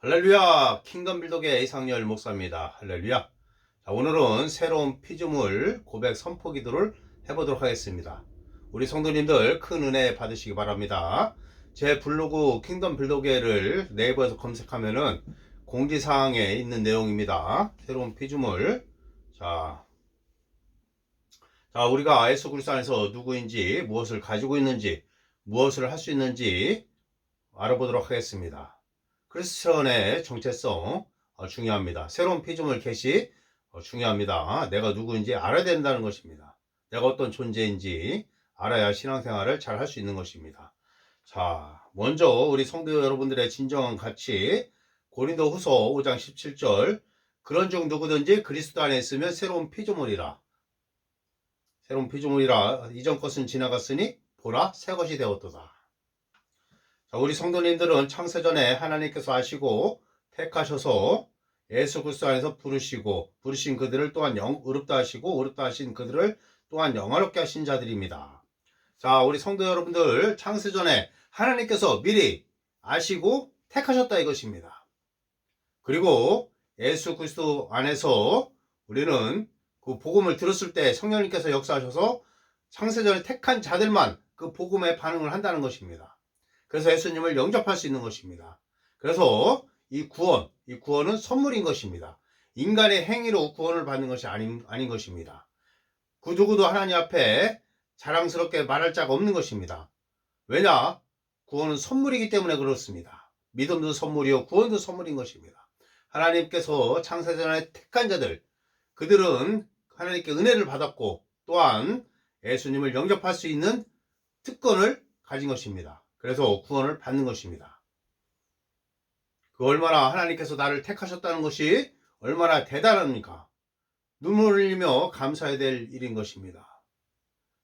할렐루야, 킹덤 빌더의 이상열 목사입니다. 할렐루야. 자, 오늘은 새로운 피조물 고백 선포 기도를 해보도록 하겠습니다. 우리 성도님들 큰 은혜 받으시기 바랍니다. 제 블로그 킹덤 빌더계를 네이버에서 검색하면은 공지사항에 있는 내용입니다. 새로운 피조물. 자, 우리가 예수 그리스도 안에서 누구인지, 무엇을 가지고 있는지, 무엇을 할 수 있는지 알아보도록 하겠습니다. 크리스천의 정체성 중요합니다. 새로운 피조물 개시 중요합니다. 내가 누구인지 알아야 된다는 것입니다. 내가 어떤 존재인지 알아야 신앙생활을 잘 할 수 있는 것입니다. 자, 먼저 우리 성도 여러분들의 진정한 가치 고린도후서 5장 17절 그런즉 누구든지 그리스도 안에 있으면 새로운 피조물이라 이전 것은 지나갔으니 보라 새 것이 되었도다. 자, 우리 성도님들은 창세전에 하나님께서 아시고 택하셔서 예수 그리스도 안에서 부르신 그들을 또한 의롭다 하시고 의롭다 하신 그들을 또한 영화롭게 하신 자들입니다. 자, 우리 성도 여러분들 창세전에 하나님께서 미리 아시고 택하셨다 이것입니다. 그리고 예수 그리스도 안에서 우리는 그 복음을 들었을 때 성령님께서 역사하셔서 창세전에 택한 자들만 그 복음에 반응을 한다는 것입니다. 그래서 예수님을 영접할 수 있는 것입니다. 그래서 이 구원은 선물인 것입니다. 인간의 행위로 구원을 받는 것이 아닌 것입니다. 그 누구도 하나님 앞에 자랑스럽게 말할 자가 없는 것입니다. 왜냐? 구원은 선물이기 때문에 그렇습니다. 믿음도 선물이요 구원도 선물인 것입니다. 하나님께서 창세전에 택한 자들, 그들은 하나님께 은혜를 받았고 또한 예수님을 영접할 수 있는 특권을 가진 것입니다. 그래서 구원을 받는 것입니다. 그 얼마나 하나님께서 나를 택하셨다는 것이 얼마나 대단합니까? 눈물을 흘리며 감사해야 될 일인 것입니다.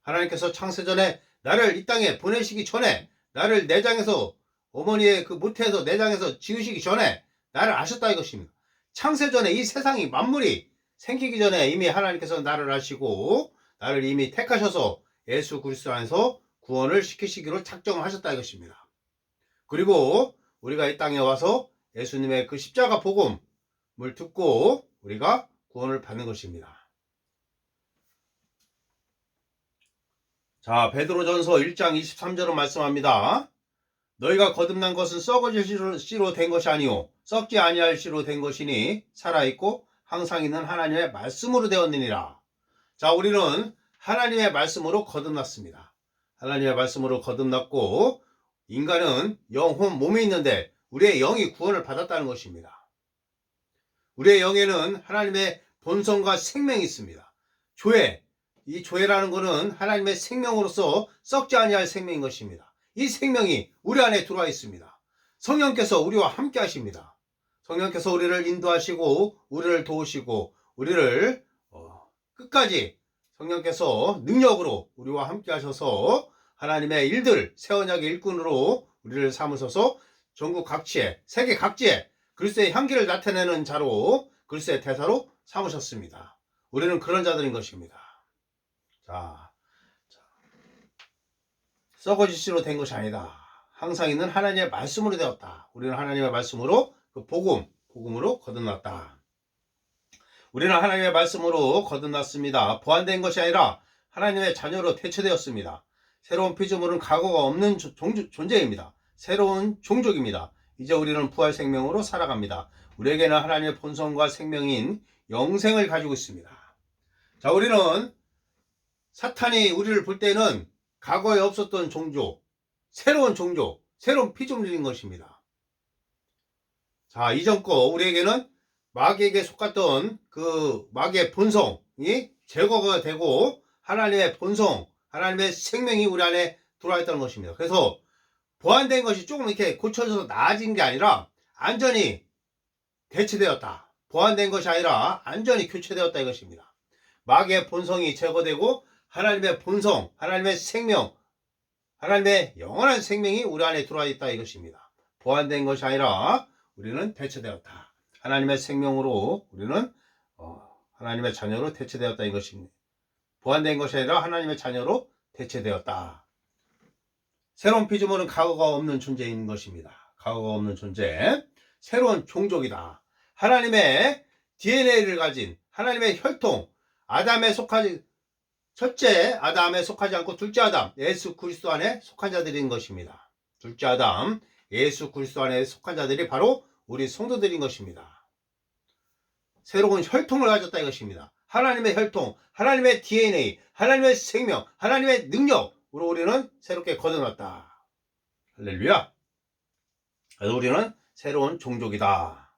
하나님께서 창세전에 나를 이 땅에 보내시기 전에 나를 내장에서 어머니의 그 모태에서 내장에서 지으시기 전에 나를 아셨다 이것입니다. 창세전에 이 세상이 만물이 생기기 전에 이미 하나님께서 나를 아시고 나를 이미 택하셔서 예수 그리스도 안에서 구원을 시키시기로 작정하셨다 이것입니다. 그리고 우리가 이 땅에 와서 예수님의 그 십자가 복음을 듣고 우리가 구원을 받는 것입니다. 자, 베드로전서 1장 23절은 말씀합니다. 너희가 거듭난 것은 썩어질 씨로 된 것이 아니오 썩지 아니할 씨로 된 것이니 살아있고 항상 있는 하나님의 말씀으로 되었느니라. 자, 우리는 하나님의 말씀으로 거듭났습니다. 하나님의 말씀으로 거듭났고 인간은 영혼 몸에 있는데 우리의 영이 구원을 받았다는 것입니다. 우리의 영에는 하나님의 본성과 생명이 있습니다. 이 조회라는 것은 하나님의 생명으로서 썩지 아니할 생명인 것입니다. 이 생명이 우리 안에 들어와 있습니다. 성령께서 우리와 함께 하십니다. 성령께서 우리를 인도하시고 우리를 도우시고 우리를 끝까지 성령께서 능력으로 우리와 함께 하셔서 하나님의 일들, 새 언약의 일꾼으로 우리를 삼으셔서 전국 각지에, 세계 각지에 그리스도의 향기를 나타내는 자로, 그리스도의 대사로 삼으셨습니다. 우리는 그런 자들인 것입니다. 자, 썩어질 씨로 된 것이 아니다. 항상 있는 하나님의 말씀으로 되었다. 우리는 하나님의 말씀으로 그 복음으로 거듭났다. 우리는 하나님의 말씀으로 거듭났습니다. 보완된 것이 아니라 하나님의 자녀로 대체되었습니다. 새로운 피조물은 과거가 없는 존재입니다. 새로운 종족입니다. 이제 우리는 부활 생명으로 살아갑니다. 우리에게는 하나님의 본성과 생명인 영생을 가지고 있습니다. 자, 우리는 사탄이 우리를 볼 때는 과거에 없었던 새로운 피조물인 것입니다. 자, 이전 거 우리에게는 마귀에게 속았던 그 마귀의 본성이 제거가 되고 하나님의 본성, 하나님의 생명이 우리 안에 들어와 있다는 것입니다. 그래서 보완된 것이 조금 이렇게 고쳐져서 나아진 게 아니라 완전히 대체되었다. 보완된 것이 아니라 완전히 교체되었다 이것입니다. 마귀의 본성이 제거되고 하나님의 본성, 하나님의 생명, 하나님의 영원한 생명이 우리 안에 들어와 있다 이것입니다. 보완된 것이 아니라 우리는 대체되었다. 하나님의 생명으로 우리는 하나님의 자녀로 대체되었다 이것입니다. 보완된 것이 아니라 하나님의 자녀로 대체되었다. 새로운 피조물은 과거가 없는 존재인 것입니다. 과거가 없는 존재. 새로운 종족이다. 하나님의 DNA를 가진 하나님의 혈통, 첫째 아담에 속하지 않고 둘째 아담, 예수 그리스도 안에 속한 자들인 것입니다. 둘째 아담, 예수 그리스도 안에 속한 자들이 바로 우리 성도들인 것입니다. 새로운 혈통을 가졌다 이것입니다. 하나님의 혈통, 하나님의 DNA, 하나님의 생명, 하나님의 능력으로 우리는 새롭게 거듭났다. 할렐루야. 그래서 우리는 새로운 종족이다.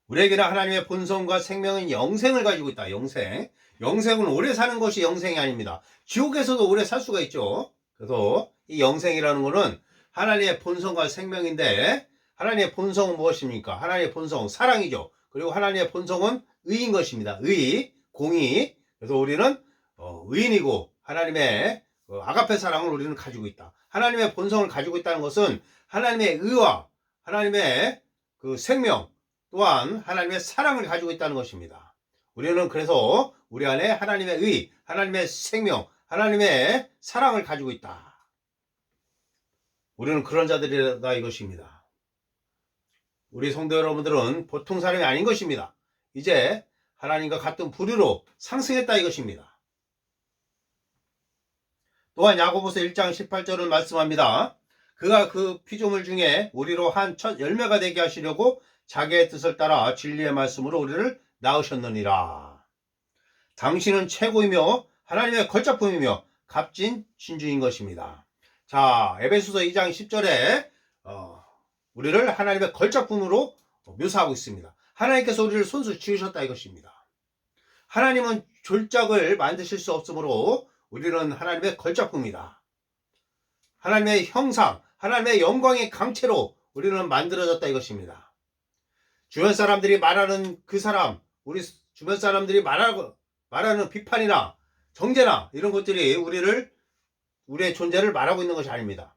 우리에게는 하나님의 본성과 생명인 영생을 가지고 있다. 영생은 오래 사는 것이 영생이 아닙니다. 지옥에서도 오래 살 수가 있죠. 그래서 이 영생이라는 것은 하나님의 본성과 생명인데, 하나님의 본성은 무엇입니까? 하나님의 본성, 사랑이죠. 그리고 하나님의 본성은 의인 것입니다. 의, 공의. 그래서 우리는 의인이고 하나님의 아가페 사랑을 우리는 가지고 있다. 하나님의 본성을 가지고 있다는 것은 하나님의 의와 하나님의 그 생명, 또한 하나님의 사랑을 가지고 있다는 것입니다. 우리는 그래서 우리 안에 하나님의 의, 하나님의 생명, 하나님의 사랑을 가지고 있다. 우리는 그런 자들이다 이것입니다. 우리 성도 여러분들은 보통 사람이 아닌 것입니다. 이제 하나님과 같은 부류로 상승했다 이것입니다. 또한 야고보서 1장 18절은 말씀합니다. 그가 그 피조물 중에 우리로 한 첫 열매가 되게 하시려고 자기의 뜻을 따라 진리의 말씀으로 우리를 낳으셨느니라. 당신은 최고이며 하나님의 걸작품이며 값진 신주인 것입니다. 자, 에베소서 2장 10절에 우리를 하나님의 걸작품으로 묘사하고 있습니다. 하나님께서 우리를 손수 지으셨다 이것입니다. 하나님은 졸작을 만드실 수 없으므로 우리는 하나님의 걸작품이다. 하나님의 형상, 하나님의 영광의 강체로 우리는 만들어졌다 이것입니다. 주변 사람들이 말하는 그 사람, 우리 주변 사람들이 말하는 비판이나 정죄나 이런 것들이 우리의 존재를 말하고 있는 것이 아닙니다.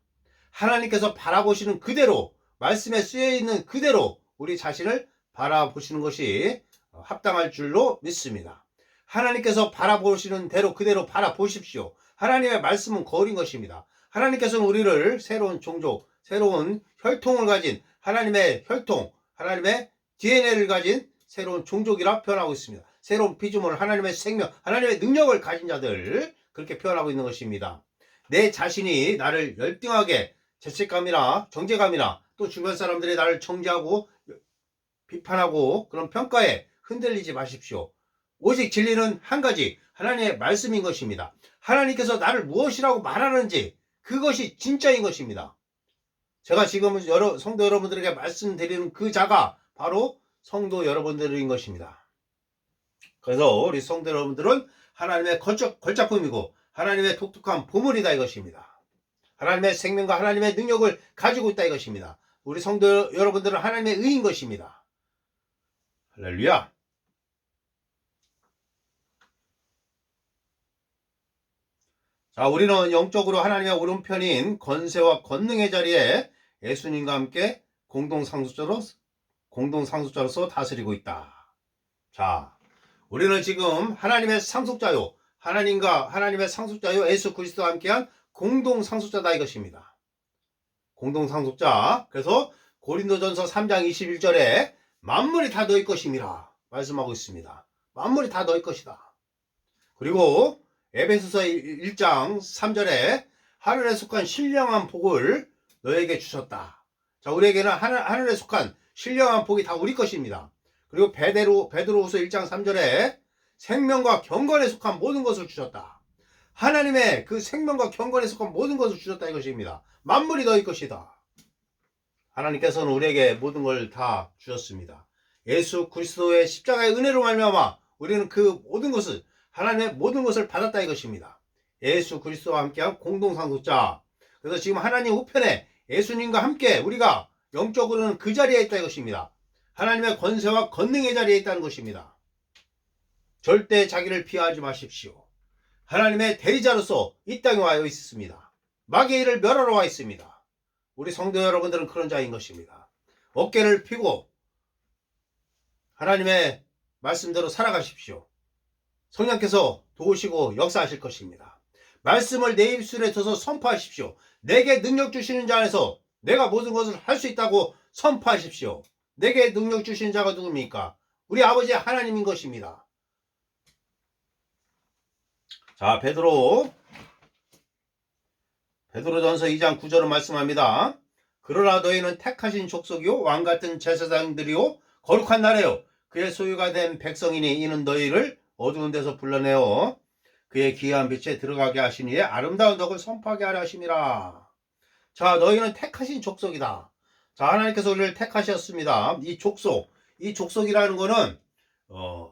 하나님께서 바라보시는 그대로, 말씀에 쓰여있는 그대로 우리 자신을 바라보시는 것이 합당할 줄로 믿습니다. 하나님께서 바라보시는 대로 그대로 바라보십시오. 하나님의 말씀은 거울인 것입니다. 하나님께서는 우리를 새로운 종족, 새로운 혈통을 가진 하나님의 혈통, 하나님의 DNA를 가진 새로운 종족이라 표현하고 있습니다. 새로운 피조물, 하나님의 생명, 하나님의 능력을 가진 자들, 그렇게 표현하고 있는 것입니다. 내 자신이 나를 열등하게 죄책감이나 정죄감이나 또 주변 사람들이 나를 정죄하고 비판하고 그런 평가에 흔들리지 마십시오. 오직 진리는 한 가지, 하나님의 말씀인 것입니다. 하나님께서 나를 무엇이라고 말하는지 그것이 진짜인 것입니다. 제가 지금 성도 여러분들에게 말씀드리는 그 자가 바로 성도 여러분들인 것입니다. 그래서 우리 성도 여러분들은 하나님의 걸작품이고 하나님의 독특한 보물이다 이것입니다. 하나님의 생명과 하나님의 능력을 가지고 있다 이것입니다. 우리 성도 여러분들은 하나님의 의인 것입니다. 할렐루야. 자, 우리는 영적으로 하나님의 오른편인 권세와 권능의 자리에 예수님과 함께 공동상속자로서 다스리고 있다. 자, 우리는 지금 하나님의 상속자요, 하나님과 하나님의 상속자요 예수 그리스도와 함께한 공동상속자다 이것입니다. 공동상속자. 그래서 고린도전서 3장 21절에 만물이 다 너희 것임이라 말씀하고 있습니다. 만물이 다 너희 것이다. 그리고 에베소서 1장 3절에 하늘에 속한 신령한 복을 너에게 주셨다. 자, 우리에게는 하늘에 속한 신령한 복이 다 우리 것입니다. 그리고 베드로후서 1장 3절에 생명과 경건에 속한 모든 것을 주셨다. 하나님의 그 생명과 경건에 속한 모든 것을 주셨다 이것입니다. 만물이 너희 것이다. 하나님께서는 우리에게 모든 걸 다 주셨습니다. 예수 그리스도의 십자가의 은혜로 말미암아 우리는 그 모든 것을, 하나님의 모든 것을 받았다 이것입니다. 예수 그리스도와 함께한 공동상속자. 그래서 지금 하나님 우편에 예수님과 함께 우리가 영적으로는 그 자리에 있다 이것입니다. 하나님의 권세와 권능의 자리에 있다는 것입니다. 절대 자기를 비하하지 마십시오. 하나님의 대리자로서 이 땅에 와 있습니다. 마귀의 일을 멸하러 와 있습니다. 우리 성도 여러분들은 그런 자인 것입니다. 어깨를 펴고 하나님의 말씀대로 살아가십시오. 성령께서 도우시고 역사하실 것입니다. 말씀을 내 입술에 둬서 선포하십시오. 내게 능력 주시는 자 안에서 내가 모든 것을 할 수 있다고 선포하십시오. 내게 능력 주신 자가 누굽니까? 우리 아버지 하나님인 것입니다. 자, 베드로전서 2장 9절은 말씀합니다. 그러나 너희는 택하신 족속이요 왕같은 제사장들이요 거룩한 나라요 그의 소유가 된 백성이니 이는 너희를 어두운 데서 불러내어 그의 기이한 빛에 들어가게 하시니 아름다운 덕을 선포하게 하려 하심이라. 자, 너희는 택하신 족속이다. 자, 하나님께서 우리를 택하셨습니다. 이 족속이라는 거는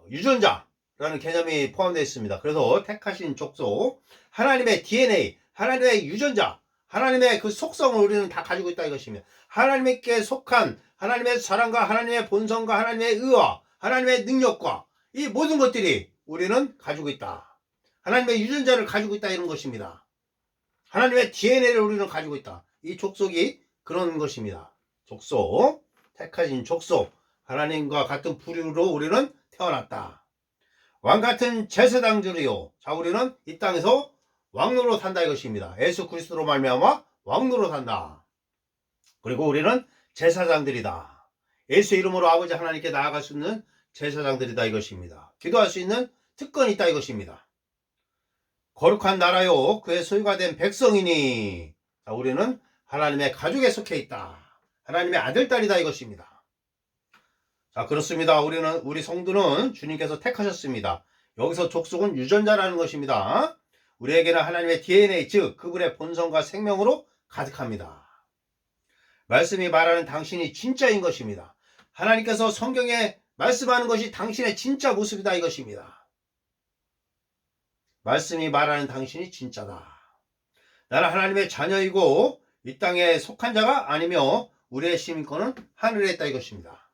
유전자라는 개념이 포함되어 있습니다. 그래서 택하신 족속, 하나님의 DNA, 하나님의 유전자, 하나님의 그 속성을 우리는 다 가지고 있다 이것입니다. 하나님께 속한 하나님의 사랑과 하나님의 본성과 하나님의 의와 하나님의 능력과 이 모든 것들이 우리는 가지고 있다. 하나님의 유전자를 가지고 있다 이런 것입니다. 하나님의 DNA를 우리는 가지고 있다. 이 족속이 그런 것입니다. 족속, 택하신 족속, 하나님과 같은 부류로 우리는 태어났다. 왕같은 제사장들이요. 자, 우리는 이 땅에서 왕노로 산다 이것입니다. 예수 그리스도로 말미암아 왕노로 산다. 그리고 우리는 제사장들이다. 예수 이름으로 아버지 하나님께 나아갈 수 있는 제사장들이다 이것입니다. 기도할 수 있는 특권이 있다 이것입니다. 거룩한 나라요 그의 소유가 된 백성이니, 자, 우리는 하나님의 가족에 속해 있다. 하나님의 아들딸이다 이것입니다. 자, 그렇습니다. 우리 성도는 주님께서 택하셨습니다. 여기서 족속은 유전자라는 것입니다. 우리에게는 하나님의 DNA, 즉 그분의 본성과 생명으로 가득합니다. 말씀이 말하는 당신이 진짜인 것입니다. 하나님께서 성경에 말씀하는 것이 당신의 진짜 모습이다 이것입니다. 말씀이 말하는 당신이 진짜다. 나는 하나님의 자녀이고 이 땅에 속한 자가 아니며 우리의 시민권은 하늘에 있다 이것입니다.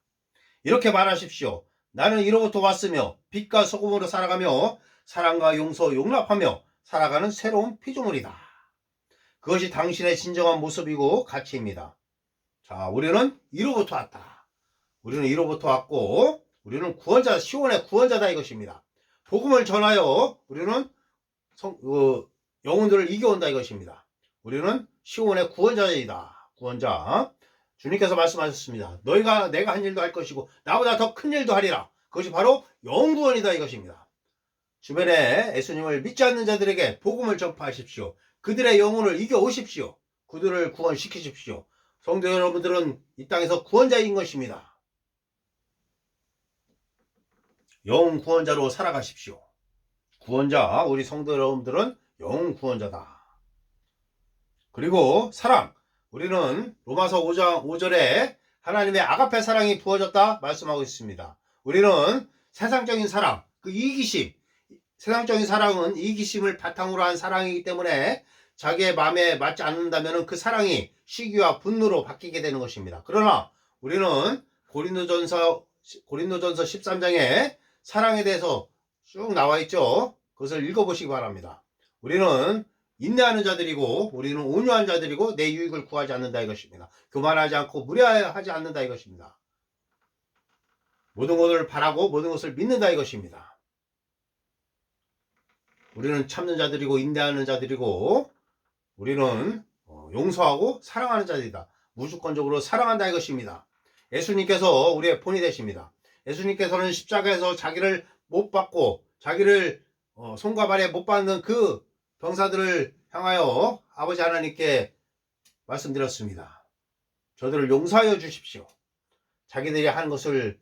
이렇게 말하십시오. 나는 이로부터 왔으며 빛과 소금으로 살아가며 사랑과 용서, 용납하며 살아가는 새로운 피조물이다. 그것이 당신의 진정한 모습이고 가치입니다. 자, 우리는 이로부터 왔다. 우리는 이로부터 왔고 우리는 구원자, 시온의 구원자다 이것입니다. 복음을 전하여 우리는 영혼들을 이겨온다 이것입니다. 우리는 시온의 구원자이다. 구원자. 주님께서 말씀하셨습니다. 너희가 내가 한 일도 할 것이고 나보다 더 큰 일도 하리라. 그것이 바로 영구원이다 이것입니다. 주변에 예수님을 믿지 않는 자들에게 복음을 전파하십시오. 그들의 영혼을 이겨오십시오. 그들을 구원시키십시오. 성도 여러분들은 이 땅에서 구원자인 것입니다. 영혼 구원자로 살아가십시오. 구원자, 우리 성도 여러분들은 영혼 구원자다. 그리고 사랑, 우리는 로마서 5장 5절에 하나님의 아가페 사랑이 부어졌다 말씀하고 있습니다. 우리는 세상적인 사랑, 그 이기심, 세상적인 사랑은 이기심을 바탕으로 한 사랑이기 때문에 자기의 마음에 맞지 않는다면 그 사랑이 시기와 분노로 바뀌게 되는 것입니다. 그러나 우리는 고린도전서 13장에 사랑에 대해서 쭉 나와 있죠. 그것을 읽어보시기 바랍니다. 우리는 인내하는 자들이고 우리는 온유한 자들이고 내 유익을 구하지 않는다 이것입니다. 교만하지 않고 무례하지 않는다 이것입니다. 모든 것을 바라고 모든 것을 믿는다 이것입니다. 우리는 참는 자들이고 인내하는 자들이고 우리는 용서하고 사랑하는 자들이다. 무조건적으로 사랑한다 이것입니다. 예수님께서 우리의 본이 되십니다. 예수님께서는 십자가에서 자기를 못 받고 자기를 손과 발에 못 받는 그 병사들을 향하여 아버지 하나님께 말씀드렸습니다. 저들을 용서하여 주십시오. 자기들이 하는 것을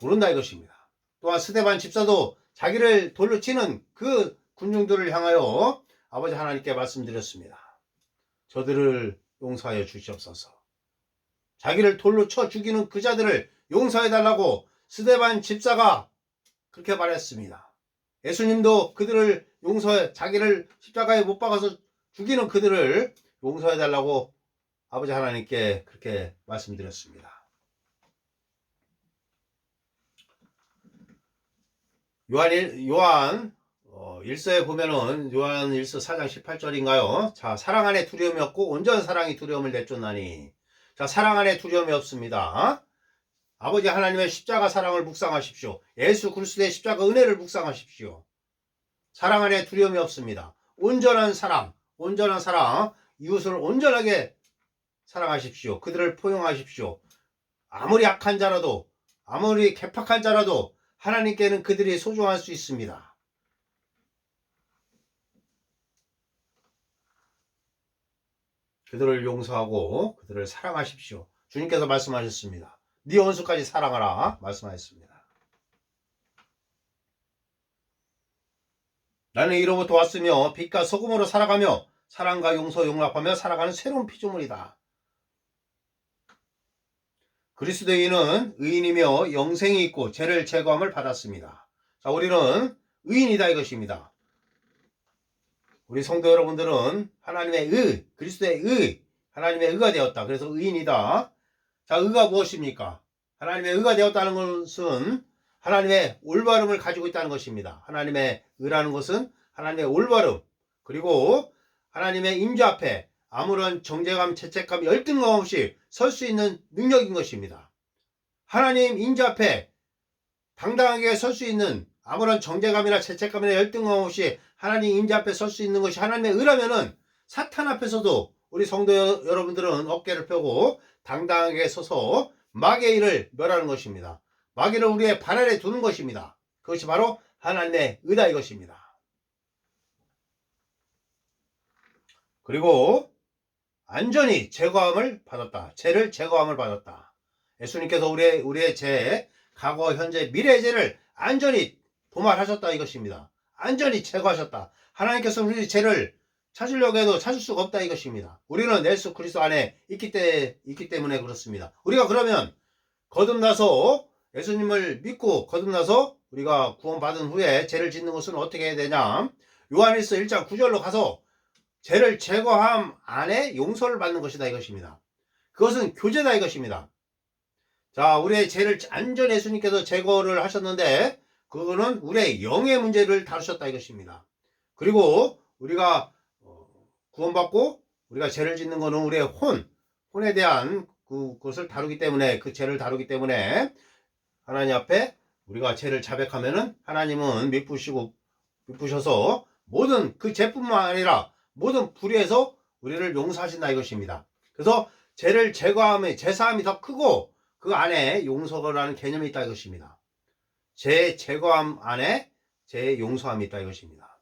모른다 이것입니다. 또한 스데반 집사도 자기를 돌로 치는 그 군중들을 향하여 아버지 하나님께 말씀드렸습니다. 저들을 용서하여 주시옵소서. 자기를 돌로 쳐 죽이는 그 자들을 용서해달라고 스데반 집사가 그렇게 말했습니다. 예수님도 그들을 자기를 십자가에 못 박아서 죽이는 그들을 용서해달라고 아버지 하나님께 그렇게 말씀드렸습니다. 요한 1서에 보면은 요한 1서 4장 18절인가요? 자, 사랑 안에 두려움이 없고 온전한 사랑이 두려움을 내쫓나니. 자, 사랑 안에 두려움이 없습니다. 아버지 하나님의 십자가 사랑을 묵상하십시오. 예수 그리스도의 십자가 은혜를 묵상하십시오. 사랑 안에 두려움이 없습니다. 온전한 사랑, 이웃을 온전하게 사랑하십시오. 그들을 포용하십시오. 아무리 악한 자라도, 아무리 개팍한 자라도 하나님께는 그들이 소중할 수 있습니다. 그들을 용서하고 그들을 사랑하십시오. 주님께서 말씀하셨습니다. 네 원수까지 사랑하라 말씀하셨습니다. 나는 이로부터 왔으며 빛과 소금으로 살아가며 사랑과 용서 용납하며 살아가는 새로운 피조물이다. 그리스도인은 의인이며 영생이 있고 죄를 제거함을 받았습니다. 자, 우리는 의인이다 이것입니다. 우리 성도 여러분들은 하나님의 의, 그리스도의 의, 하나님의 의가 되었다. 그래서 의인이다. 자, 의가 무엇입니까? 하나님의 의가 되었다는 것은 하나님의 올바름을 가지고 있다는 것입니다. 하나님의 의라는 것은 하나님의 올바름, 그리고 하나님의 임재 앞에 아무런 정죄감, 죄책감, 열등감 없이 설 수 있는 능력인 것입니다. 하나님 임재 앞에 당당하게 설 수 있는 아무런 정죄감이나 죄책감이나 열등감 없이 하나님 임재 앞에 설 수 있는 것이 하나님의 의라면은 사탄 앞에서도 우리 성도 여러분들은 어깨를 펴고 당당하게 서서 마귀의 일을 멸하는 것입니다. 마귀를 우리의 발 아래 두는 것입니다. 그것이 바로 하나님의 의다 이것입니다. 그리고 안전히 제거함을 받았다. 죄를 제거함을 받았다. 예수님께서 우리의 죄, 과거, 현재, 미래의 죄를 안전히 도말하셨다 이것입니다. 안전히 제거하셨다. 하나님께서 우리 죄를 찾으려고 해도 찾을 수가 없다 이것입니다. 우리는 예수 그리스도 안에 있기 때문에 그렇습니다. 우리가 그러면 거듭나서 예수님을 믿고 거듭나서 우리가 구원받은 후에 죄를 짓는 것은 어떻게 해야 되냐? 요한일서 1장 9절로 가서 죄를 제거함 안에 용서를 받는 것이다 이것입니다. 그것은 교제다 이것입니다. 자, 우리의 죄를 안전히 예수님께서 제거를 하셨는데 그거는 우리의 영의 문제를 다루셨다 이것입니다. 그리고 우리가 구원받고 우리가 죄를 짓는 것은 우리의 혼에 대한 그것을 다루기 때문에, 그 죄를 다루기 때문에 하나님 앞에 우리가 죄를 자백하면은 하나님은 미쁘셔서 모든 그 죄뿐만 아니라 모든 불의에서 우리를 용서하신다 이것입니다. 그래서 죄를 제거함의 제사함이 더 크고 그 안에 용서라는 개념이 있다 이것입니다. 죄 제거함 안에 죄 용서함이 있다 이것입니다.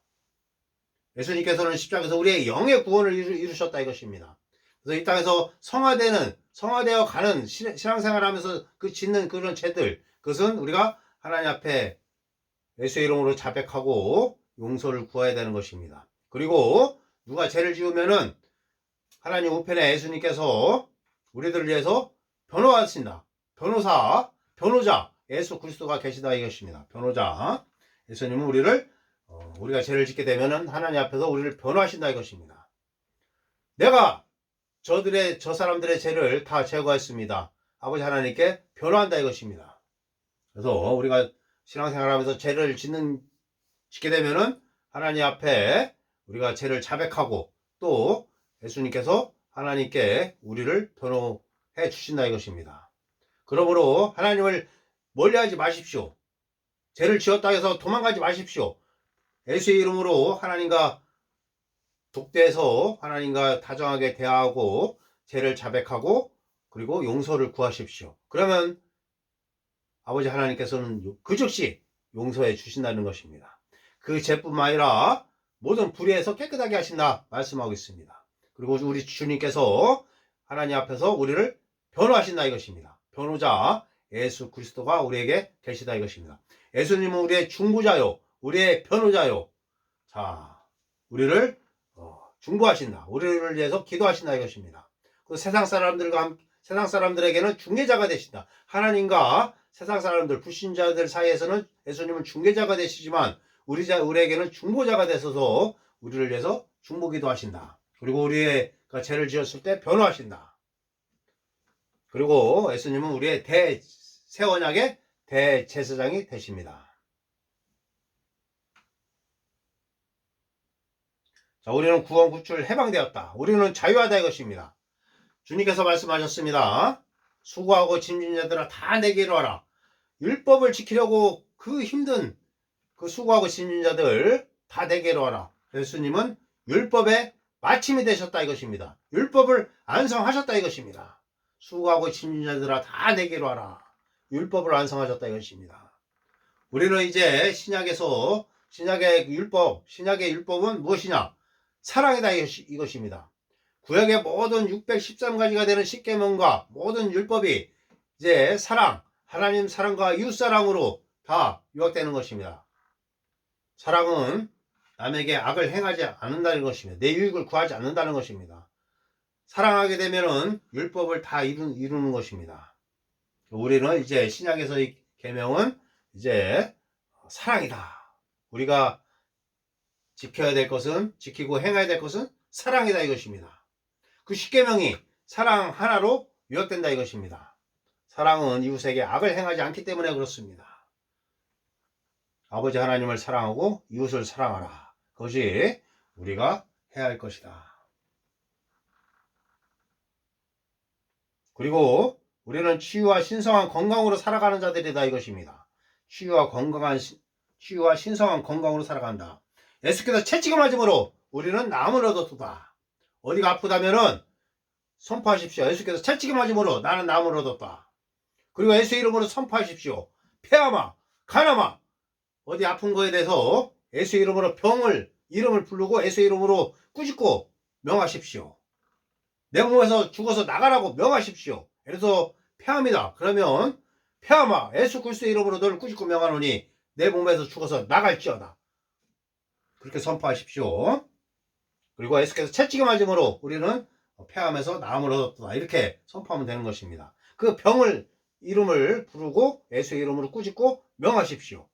예수님께서는 십자가에서 우리의 영의 구원을 이루셨다 이것입니다. 그래서 이 땅에서 성화되어 가는 신앙생활하면서 그 짓는 그런 죄들, 그것은 우리가 하나님 앞에 예수의 이름으로 자백하고 용서를 구해야 되는 것입니다. 그리고 누가 죄를 지으면은 하나님 우편에 예수님께서 우리들을 위해서 변호하신다. 변호자 예수 그리스도가 계시다 이것입니다. 변호자 예수님은 우리가 죄를 짓게 되면은 하나님 앞에서 우리를 변호하신다 이것입니다. 내가 저 사람들의 죄를 다 제거했습니다. 아버지 하나님께 변호한다 이것입니다. 그래서 우리가 신앙생활하면서 죄를 짓게 되면은 하나님 앞에 우리가 죄를 자백하고 또 예수님께서 하나님께 우리를 변호해 주신다 이것입니다. 그러므로 하나님을 멀리하지 마십시오. 죄를 지었다 해서 도망가지 마십시오. 예수의 이름으로 하나님과 독대해서 하나님과 다정하게 대화하고 죄를 자백하고 그리고 용서를 구하십시오. 그러면 아버지 하나님께서는 그 즉시 용서해 주신다는 것입니다. 그 죄뿐만 아니라 모든 불의에서 깨끗하게 하신다 말씀하고 있습니다. 그리고 우리 주님께서 하나님 앞에서 우리를 변호하신다 이것입니다. 변호자 예수 그리스도가 우리에게 계시다 이것입니다. 예수님은 우리의 중보자요, 우리의 변호자요. 자, 우리를 중보하신다. 우리를 위해서 기도하신다 이것입니다. 그 세상 사람들에게는 중개자가 되신다. 하나님과 세상 사람들, 불신자들 사이에서는 예수님은 중개자가 되시지만 우리에게는 중보자가 되셔서 우리를 위해서 중보기도 하신다. 그리고 우리가 죄를 지었을 때 변호하신다. 그리고 예수님은 우리의 새 언약의 대제사장이 되십니다. 자, 우리는 구원 구출 해방되었다. 우리는 자유하다 이것입니다. 주님께서 말씀하셨습니다. 수고하고 짐진 자들아 다 내게로 와라. 율법을 지키려고 그 힘든 그 수고하고 짐진 자들 다 내게로 와라. 예수님은 율법의 마침이 되셨다 이것입니다. 율법을 완성하셨다 이것입니다. 수고하고 짐진 자들아 다 내게로 와라. 율법을 완성하셨다 이것입니다. 우리는 이제 신약의 율법은 무엇이냐? 사랑이다 이것입니다. 구약의 모든 613가지가 되는 십계명과 모든 율법이 이제 하나님 사랑과 이웃 사랑으로 다 요약되는 것입니다. 사랑은 남에게 악을 행하지 않는다는 것입니다. 내 유익을 구하지 않는다는 것입니다. 사랑하게 되면은 율법을 다 이루는 것입니다. 우리는 이제 신약에서의 계명은 이제 사랑이다. 우리가 지켜야 될 것은, 지키고 행해야 될 것은 사랑이다 이것입니다. 그 십계명이 사랑 하나로 요약된다 이것입니다. 사랑은 이웃에게 악을 행하지 않기 때문에 그렇습니다. 아버지 하나님을 사랑하고 이웃을 사랑하라. 그것이 우리가 해야 할 것이다. 그리고 우리는 치유와 신성한 건강으로 살아가는 자들이다 이것입니다. 치유와 신성한 건강으로 살아간다. 예수께서 채찍을 맞음으로 우리는 나음을 얻었다. 어디가 아프다면은 선포하십시오. 예수께서 채찍을 맞음으로 나는 나음을 얻었다. 그리고 예수 이름으로 선포하십시오. 폐암아, 간암아, 어디 아픈 거에 대해서 예수 이름으로 이름을 부르고 예수 이름으로 꾸짖고 명하십시오. 내 몸에서 죽어서 나가라고 명하십시오. 그래서 폐암이다. 그러면 폐암아, 예수 그리스도의 이름으로 너를 꾸짖고 명하노니 내 몸에서 죽어서 나갈지어다. 그렇게 선포하십시오. 그리고 예수께서 채찍을 맞음으로 우리는 폐암에서 나음을 얻었다. 이렇게 선포하면 되는 것입니다. 그 이름을 부르고 예수의 이름으로 꾸짖고 명하십시오.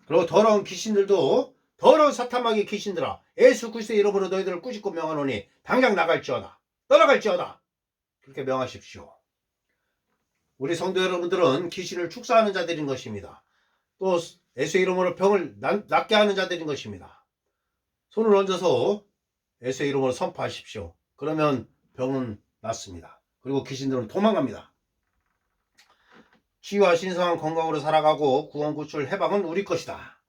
그리고 더러운 귀신들도 더러운 사탄마귀 귀신들아 예수 그리스도의 이름으로 너희들을 꾸짖고 명하노니 당장 나갈지어다. 떠나갈지어다. 그렇게 명하십시오. 우리 성도 여러분들은 귀신을 축사하는 자들인 것입니다. 또 예수의 이름으로 병을 낫게 하는 자들인 것입니다. 손을 얹어서 예수의 이름으로 선포하십시오. 그러면 병은 낫습니다. 그리고 귀신들은 도망갑니다. 치유와 신성한 건강으로 살아가고 구원 구출 해방은 우리 것이다.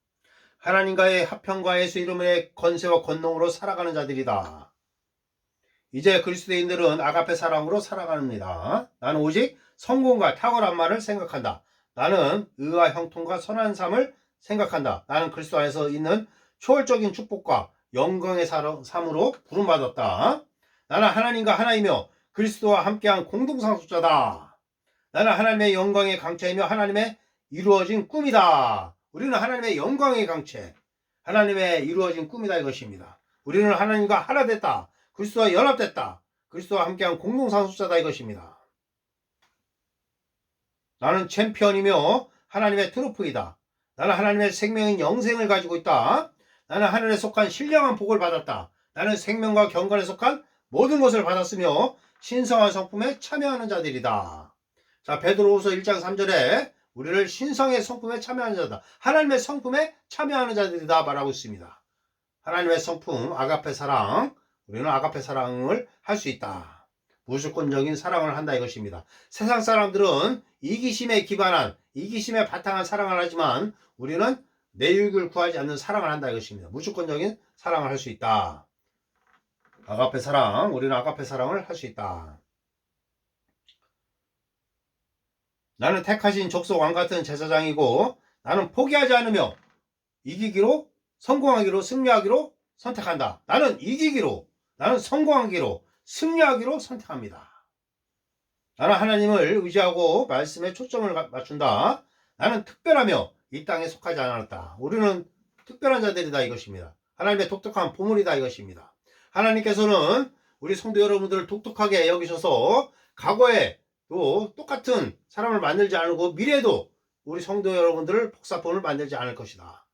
하나님과의 합평과 예수 이름의 권세와 권능으로 살아가는 자들이다. 이제 그리스도인들은 아가페 사랑으로 살아갑니다. 나는 오직 성공과 탁월한 말을 생각한다. 나는 의와 형통과 선한 삶을 생각한다. 나는 그리스도 안에서 있는 초월적인 축복과 영광의 삶으로 부름받았다. 나는 하나님과 하나이며 그리스도와 함께한 공동상속자다. 나는 하나님의 영광의 강체이며 하나님의 이루어진 꿈이다. 우리는 하나님의 영광의 강체, 하나님의 이루어진 꿈이다 이것입니다. 우리는 하나님과 하나 됐다. 그리스도와 연합됐다. 그리스도와 함께한 공동상속자다 이것입니다. 나는 챔피언이며 하나님의 트로프이다. 나는 하나님의 생명인 영생을 가지고 있다. 나는 하늘에 속한 신령한 복을 받았다. 나는 생명과 경건에 속한 모든 것을 받았으며 신성한 성품에 참여하는 자들이다. 자, 베드로후서 1장 3절에 우리를 신성의 성품에 참여하는 자다. 하나님의 성품에 참여하는 자들이다 말하고 있습니다. 하나님의 성품, 아가페 사랑, 우리는 아가페 사랑을 할 수 있다. 무조건적인 사랑을 한다 이것입니다. 세상 사람들은 이기심에 바탕한 사랑을 하지만 우리는 내 유익을 구하지 않는 사랑을 한다 이것입니다. 무조건적인 사랑을 할 수 있다. 아가페 사랑, 우리는 아가페 사랑을 할 수 있다. 나는 택하신 족속 왕같은 제사장이고 나는 포기하지 않으며 이기기로, 성공하기로, 승리하기로 선택한다. 나는 성공하기로, 승리하기로 선택합니다. 나는 하나님을 의지하고 말씀에 초점을 맞춘다. 나는 특별하며 이 땅에 속하지 않았다. 우리는 특별한 자들이다 이것입니다. 하나님의 독특한 보물이다 이것입니다. 하나님께서는 우리 성도 여러분들을 독특하게 여기셔서 과거에 또 똑같은 사람을 만들지 않고 미래에도 우리 성도 여러분들을 복사본을 만들지 않을 것이다.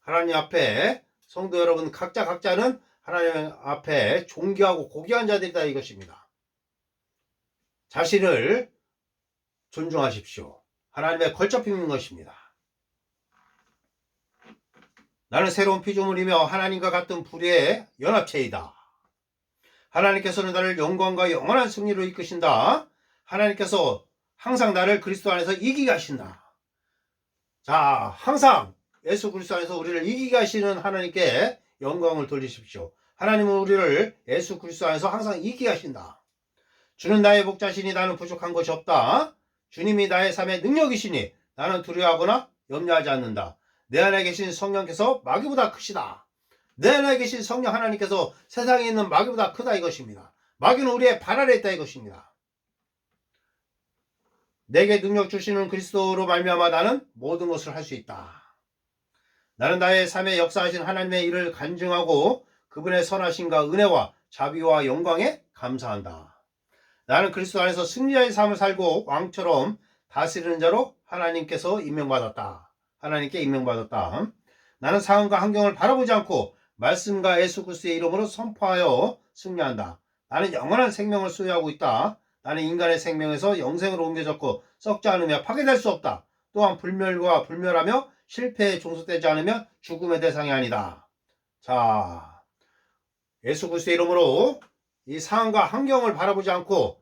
하나님 앞에 성도 여러분 각자는 하나님 앞에 존귀하고 고귀한 자들이다 이것입니다. 자신을 존중하십시오. 하나님의 걸접힘인 것입니다. 나는 새로운 피조물이며 하나님과 같은 불의의 연합체이다. 하나님께서는 나를 영광과 영원한 승리로 이끄신다. 하나님께서 항상 나를 그리스도 안에서 이기게 하신다. 자, 항상 예수 그리스도 안에서 우리를 이기게 하시는 하나님께 영광을 돌리십시오. 하나님은 우리를 예수 그리스도 안에서 항상 이기게 하신다. 주는 나의 목자시니 나는 부족한 것이 없다. 주님이 나의 삶의 능력이시니 나는 두려워하거나 염려하지 않는다. 내 안에 계신 성령께서 마귀보다 크시다. 내 안에 계신 성령 하나님께서 세상에 있는 마귀보다 크다 이것입니다. 마귀는 우리의 발 아래 있다 이것입니다. 내게 능력 주시는 그리스도로 말미암아 나는 모든 것을 할 수 있다. 나는 나의 삶에 역사하신 하나님의 일을 간증하고 그분의 선하심과 은혜와 자비와 영광에 감사한다. 나는 그리스도 안에서 승리자의 삶을 살고 왕처럼 다스리는 자로 하나님께 임명받았다. 나는 상황과 환경을 바라보지 않고 말씀과 예수 그리스도의 이름으로 선포하여 승리한다. 나는 영원한 생명을 소유하고 있다. 나는 인간의 생명에서 영생으로 옮겨졌고 썩지 않으며 파괴될 수 없다. 또한 불멸하며 실패에 종속되지 않으며 죽음의 대상이 아니다. 자, 예수 그리스도의 이름으로 이 상황과 환경을 바라보지 않고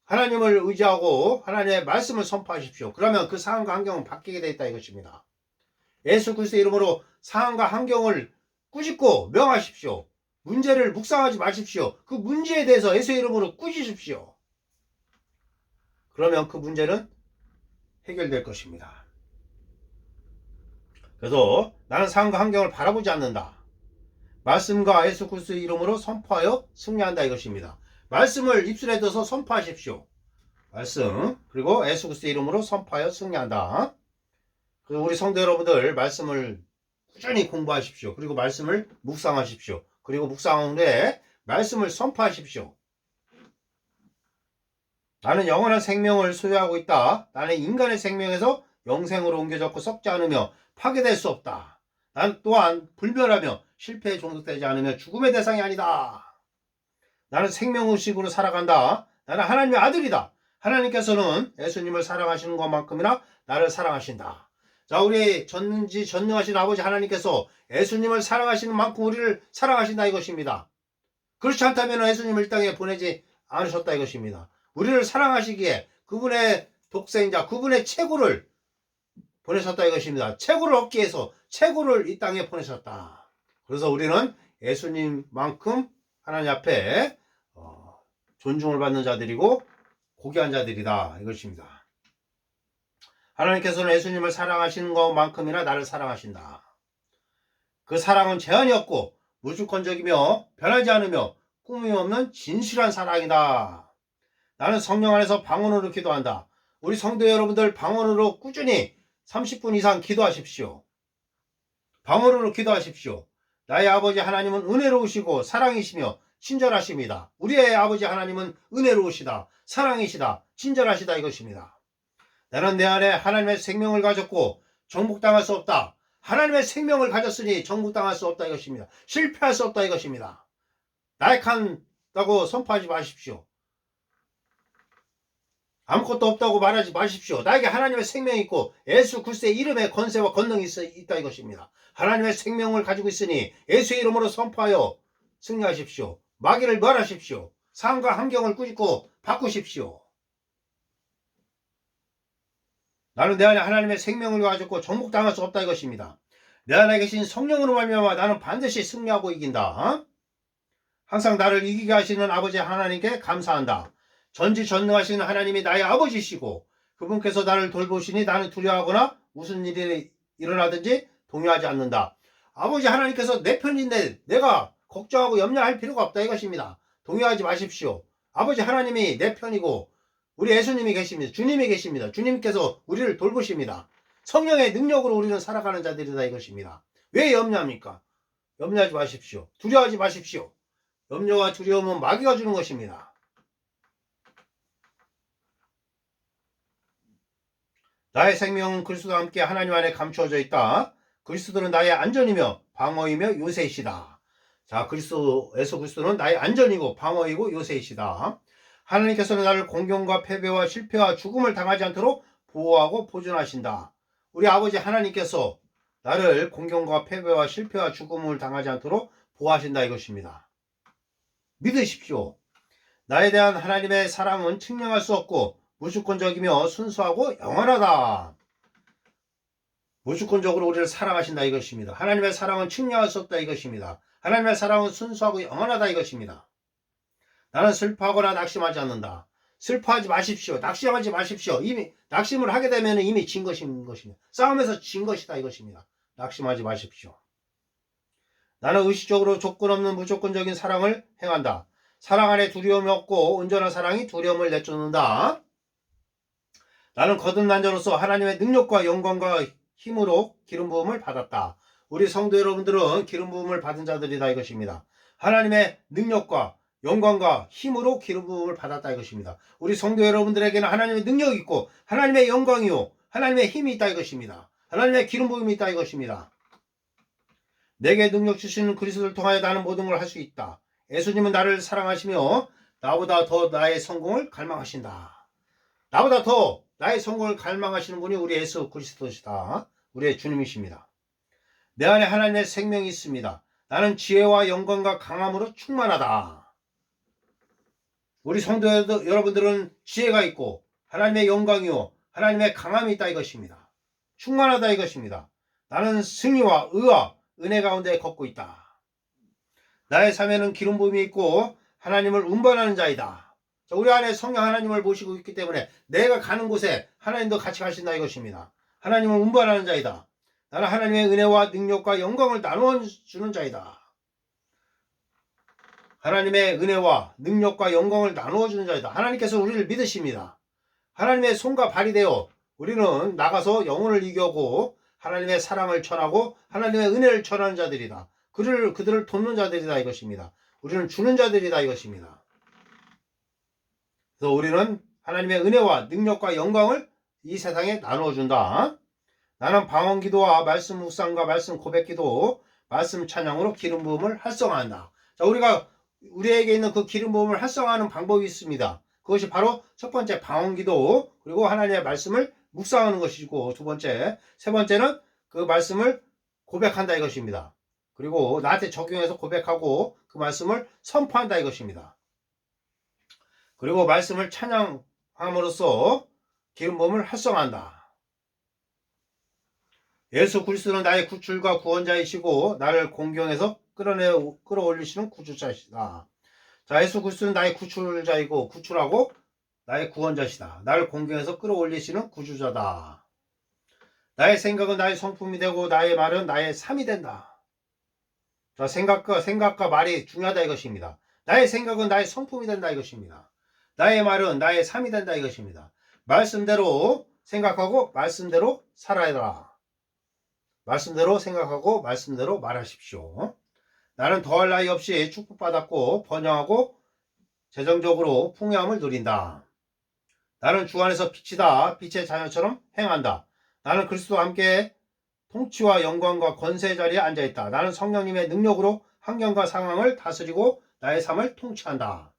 하나님을 의지하고 하나님의 말씀을 선포하십시오. 그러면 그 상황과 환경은 바뀌게 되어 있다 이것입니다. 예수 그리스도의 이름으로 상황과 환경을 꾸짖고 명하십시오. 문제를 묵상하지 마십시오. 그 문제에 대해서 예수의 이름으로 꾸짖으십시오. 그러면 그 문제는 해결될 것입니다. 그래서 나는 상황과 환경을 바라보지 않는다. 말씀과 예수 그리스도의 이름으로 선포하여 승리한다 이것입니다. 말씀을 입술에 넣어서 선포하십시오. 말씀 그리고 예수 그리스도의 이름으로 선포하여 승리한다. 그리고 우리 성도 여러분들 말씀을 꾸준히 공부하십시오. 그리고 말씀을 묵상하십시오. 그리고 묵상한 후에 말씀을 선포하십시오. 나는 영원한 생명을 소유하고 있다. 나는 인간의 생명에서 영생으로 옮겨졌고 썩지 않으며 파괴될 수 없다. 난 또한 불멸하며 실패에 종속되지 않으며 죽음의 대상이 아니다. 나는 생명의식으로 살아간다. 나는 하나님의 아들이다. 하나님께서는 예수님을 사랑하시는 것만큼이나 나를 사랑하신다. 자, 우리 전능하신 아버지 하나님께서 예수님을 사랑하시는 만큼 우리를 사랑하신다 이것입니다. 그렇지 않다면 예수님을 이 땅에 보내지 않으셨다 이것입니다. 우리를 사랑하시기에 그분의 독생자, 그분의 최고를 보내셨다 이것입니다. 최고를 얻기 위해서 최고를 이 땅에 보내셨다. 그래서 우리는 예수님만큼 하나님 앞에 존중을 받는 자들이고 고귀한 자들이다 이것입니다. 하나님께서는 예수님을 사랑하시는 것만큼이나 나를 사랑하신다. 그 사랑은 제한이 없고 무조건적이며 변하지 않으며 꿈이 없는 진실한 사랑이다. 나는 성령 안에서 방언으로 기도한다. 우리 성도 여러분들 방언으로 꾸준히 30분 이상 기도하십시오. 방언으로 기도하십시오. 나의 아버지 하나님은 은혜로우시고 사랑이시며 친절하십니다. 우리의 아버지 하나님은 은혜로우시다, 사랑이시다, 친절하시다 이것입니다. 나는 내 안에 하나님의 생명을 가졌고 정복당할 수 없다. 하나님의 생명을 가졌으니 정복당할 수 없다 이것입니다. 실패할 수 없다 이것입니다. 나약하다고 선포하지 마십시오. 아무것도 없다고 말하지 마십시오. 나에게 하나님의 생명이 있고 예수 그리스도의 이름에 권세와 권능이 있다 이것입니다. 하나님의 생명을 가지고 있으니 예수의 이름으로 선포하여 승리하십시오. 마귀를 멸하십시오. 상황과 환경을 꾸짖고 바꾸십시오. 나는 내 안에 하나님의 생명을 가졌고 정복당할 수 없다 이것입니다. 내 안에 계신 성령으로 말미암아 나는 반드시 승리하고 이긴다. 항상 나를 이기게 하시는 아버지 하나님께 감사한다. 전지전능하신 하나님이 나의 아버지시고 그분께서 나를 돌보시니 나는 두려워하거나 무슨 일이 일어나든지 동요하지 않는다. 아버지 하나님께서 내 편인데 내가 걱정하고 염려할 필요가 없다 이것입니다. 동요하지 마십시오. 아버지 하나님이 내 편이고 우리 예수님이 계십니다. 주님이 계십니다. 주님께서 우리를 돌보십니다. 성령의 능력으로 우리는 살아가는 자들이다 이것입니다. 왜 염려합니까? 염려하지 마십시오. 두려워하지 마십시오. 염려와 두려움은 마귀가 주는 것입니다. 나의 생명은 그리스도와 함께 하나님 안에 감추어져 있다. 그리스도는 나의 안전이며 방어이며 요새이시다. 자, 예수 그리스도는 나의 안전이고 방어이고 요새이시다. 하나님께서는 나를 공경과 패배와 실패와 죽음을 당하지 않도록 보호하고 보존하신다. 우리 아버지 하나님께서 나를 공경과 패배와 실패와 죽음을 당하지 않도록 보호하신다 이것입니다. 믿으십시오. 나에 대한 하나님의 사랑은 측량할 수 없고 무조건적이며 순수하고 영원하다. 무조건적으로 우리를 사랑하신다 이것입니다. 하나님의 사랑은 측량할 수 없다 이것입니다. 하나님의 사랑은 순수하고 영원하다 이것입니다. 나는 슬퍼하거나 낙심하지 않는다. 슬퍼하지 마십시오. 낙심하지 마십시오. 이미 낙심을 하게 되면 이미 진 것입니다. 싸움에서 진 것이다 이것입니다. 낙심하지 마십시오. 나는 의식적으로 조건 없는 무조건적인 사랑을 행한다. 사랑 안에 두려움이 없고 온전한 사랑이 두려움을 내쫓는다. 나는 거듭난 자로서 하나님의 능력과 영광과 힘으로 기름 부음을 받았다. 우리 성도 여러분들은 기름 부음을 받은 자들이다 이것입니다. 하나님의 능력과 영광과 힘으로 기름 부음을 받았다 이것입니다. 우리 성도 여러분들에게는 하나님의 능력이 있고 하나님의 영광이요 하나님의 힘이 있다 이것입니다. 하나님의 기름 부음이 있다 이것입니다. 내게 능력 주시는 그리스도를 통하여 나는 모든 걸 할 수 있다. 예수님은 나를 사랑하시며 나보다 더 나의 성공을 갈망하신다. 나보다 더 나의 성공을 갈망하시는 분이 우리 예수 그리스도시다. 우리의 주님이십니다. 내 안에 하나님의 생명이 있습니다. 나는 지혜와 영광과 강함으로 충만하다. 우리 성도 여러분들은 지혜가 있고 하나님의 영광이요 하나님의 강함이 있다 이것입니다. 충만하다 이것입니다. 나는 승리와 의와 은혜 가운데 걷고 있다. 나의 삶에는 기름 부음이 있고 하나님을 운반하는 자이다. 우리 안에 성령 하나님을 모시고 있기 때문에 내가 가는 곳에 하나님도 같이 가신다 이것입니다. 하나님을 운반하는 자이다. 나는 하나님의 은혜와 능력과 영광을 나누어 주는 자이다. 하나님의 은혜와 능력과 영광을 나누어 주는 자이다. 하나님께서 우리를 믿으십니다. 하나님의 손과 발이 되어 우리는 나가서 영혼을 이겨고 하나님의 사랑을 전하고 하나님의 은혜를 전하는 자들이다. 그들을 돕는 자들이다 이것입니다. 우리는 주는 자들이다 이것입니다. 그래서 우리는 하나님의 은혜와 능력과 영광을 이 세상에 나누어 준다. 나는 방언 기도와 말씀 묵상과 말씀 고백 기도, 말씀 찬양으로 기름 부음을 활성화한다. 자, 우리에게 있는 그 기름 부음을 활성화하는 방법이 있습니다. 그것이 바로 첫 번째 방언 기도, 그리고 하나님의 말씀을 묵상하는 것이고, 세 번째는 그 말씀을 고백한다 이것입니다. 그리고 나한테 적용해서 고백하고 그 말씀을 선포한다 이것입니다. 그리고 말씀을 찬양함으로써 기름 부음을 활성화한다. 예수 그리스도는 나의 구출과 구원자이시고 나를 공경해서 끌어올리시는 구주자이시다. 자, 예수 그리스도는 나의 구출자이고 구출하고 나의 구원자시다. 나를 공경해서 끌어올리시는 구주자다. 나의 생각은 나의 성품이 되고 나의 말은 나의 삶이 된다. 자, 생각과 말이 중요하다 이것입니다. 나의 생각은 나의 성품이 된다 이것입니다. 나의 말은 나의 삶이 된다 이것입니다. 말씀대로 생각하고 말씀대로 살아야. 말씀대로 생각하고 말씀대로 말하십시오. 나는 더할 나위 없이 축복받았고 번영하고 재정적으로 풍요함을 누린다. 나는 주 안에서 빛이다. 빛의 자녀처럼 행한다. 나는 그리스도와 함께 통치와 영광과 권세의 자리에 앉아있다. 나는 성령님의 능력으로 환경과 상황을 다스리고 나의 삶을 통치한다.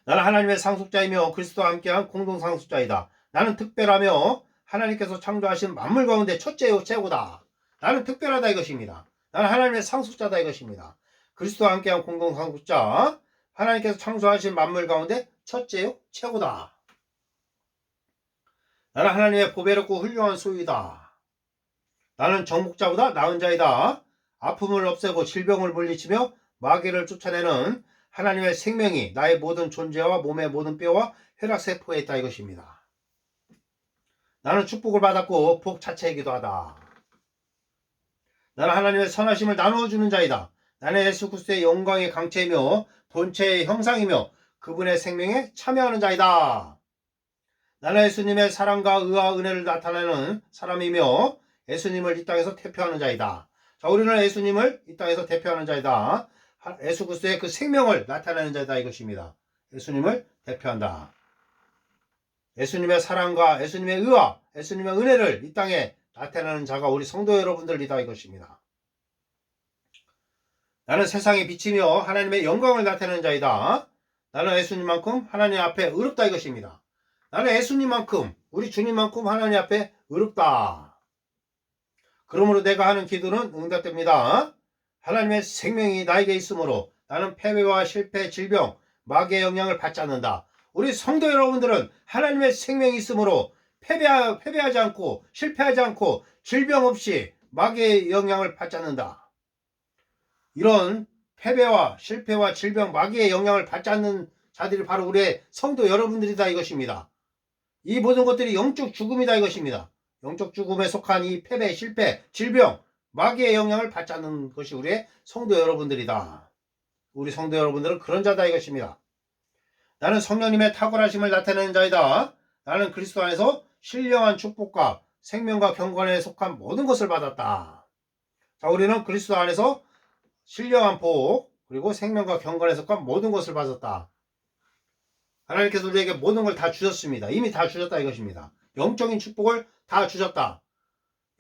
나는 하나님의 상속자이며 그리스도와 함께한 공동상속자이다. 나는 특별하며 하나님께서 창조하신 만물 가운데 첫째요 최고다. 나는 특별하다 이것입니다. 나는 하나님의 상속자다 이것입니다. 그리스도와 함께한 공동상속자, 하나님께서 창조하신 만물 가운데 첫째요 최고다. 나는 하나님의 보배롭고 훌륭한 소유이다. 나는 정복자보다 나은 자이다. 아픔을 없애고 질병을 물리치며 마귀를 쫓아내는 하나님의 생명이 나의 모든 존재와 몸의 모든 뼈와 혈액세포에 있다 이것입니다. 나는 축복을 받았고 복 자체이기도 하다. 나는 하나님의 선하심을 나누어주는 자이다. 나는 예수 그리스도의 영광의 강체이며 본체의 형상이며 그분의 생명에 참여하는 자이다. 나는 예수님의 사랑과 의와 은혜를 나타내는 사람이며 예수님을 이 땅에서 대표하는 자이다. 자, 우리는 예수님을 이 땅에서 대표하는 자이다. 예수 그리스도의 그 생명을 나타내는 자이다 이것입니다. 예수님을 대표한다. 예수님의 사랑과 예수님의 의와 예수님의 은혜를 이 땅에 나타내는 자가 우리 성도 여러분들이다 이것입니다. 나는 세상의 빛이며 하나님의 영광을 나타내는 자이다. 나는 예수님만큼 하나님 앞에 의롭다 이것입니다. 나는 예수님만큼 우리 주님만큼 하나님 앞에 의롭다. 그러므로 내가 하는 기도는 응답됩니다. 하나님의 생명이 나에게 있으므로 나는 패배와 실패, 질병, 마귀의 영향을 받지 않는다. 우리 성도 여러분들은 하나님의 생명이 있으므로 패배하지 않고 실패하지 않고 질병 없이 마귀의 영향을 받지 않는다. 이런 패배와 실패와 질병, 마귀의 영향을 받지 않는 자들이 바로 우리의 성도 여러분들이다 이것입니다. 이 모든 것들이 영적 죽음이다 이것입니다. 영적 죽음에 속한 이 패배, 실패, 질병, 마귀의 영향을 받지 않는 것이 우리의 성도 여러분들이다. 우리 성도 여러분들은 그런 자다 이것입니다. 나는 성령님의 탁월하심을 나타내는 자이다. 나는 그리스도 안에서 신령한 축복과 생명과 경건에 속한 모든 것을 받았다. 자, 우리는 그리스도 안에서 신령한 복 그리고 생명과 경건에 속한 모든 것을 받았다. 하나님께서 우리에게 모든 걸 다 주셨습니다. 이미 다 주셨다 이것입니다. 영적인 축복을 다 주셨다.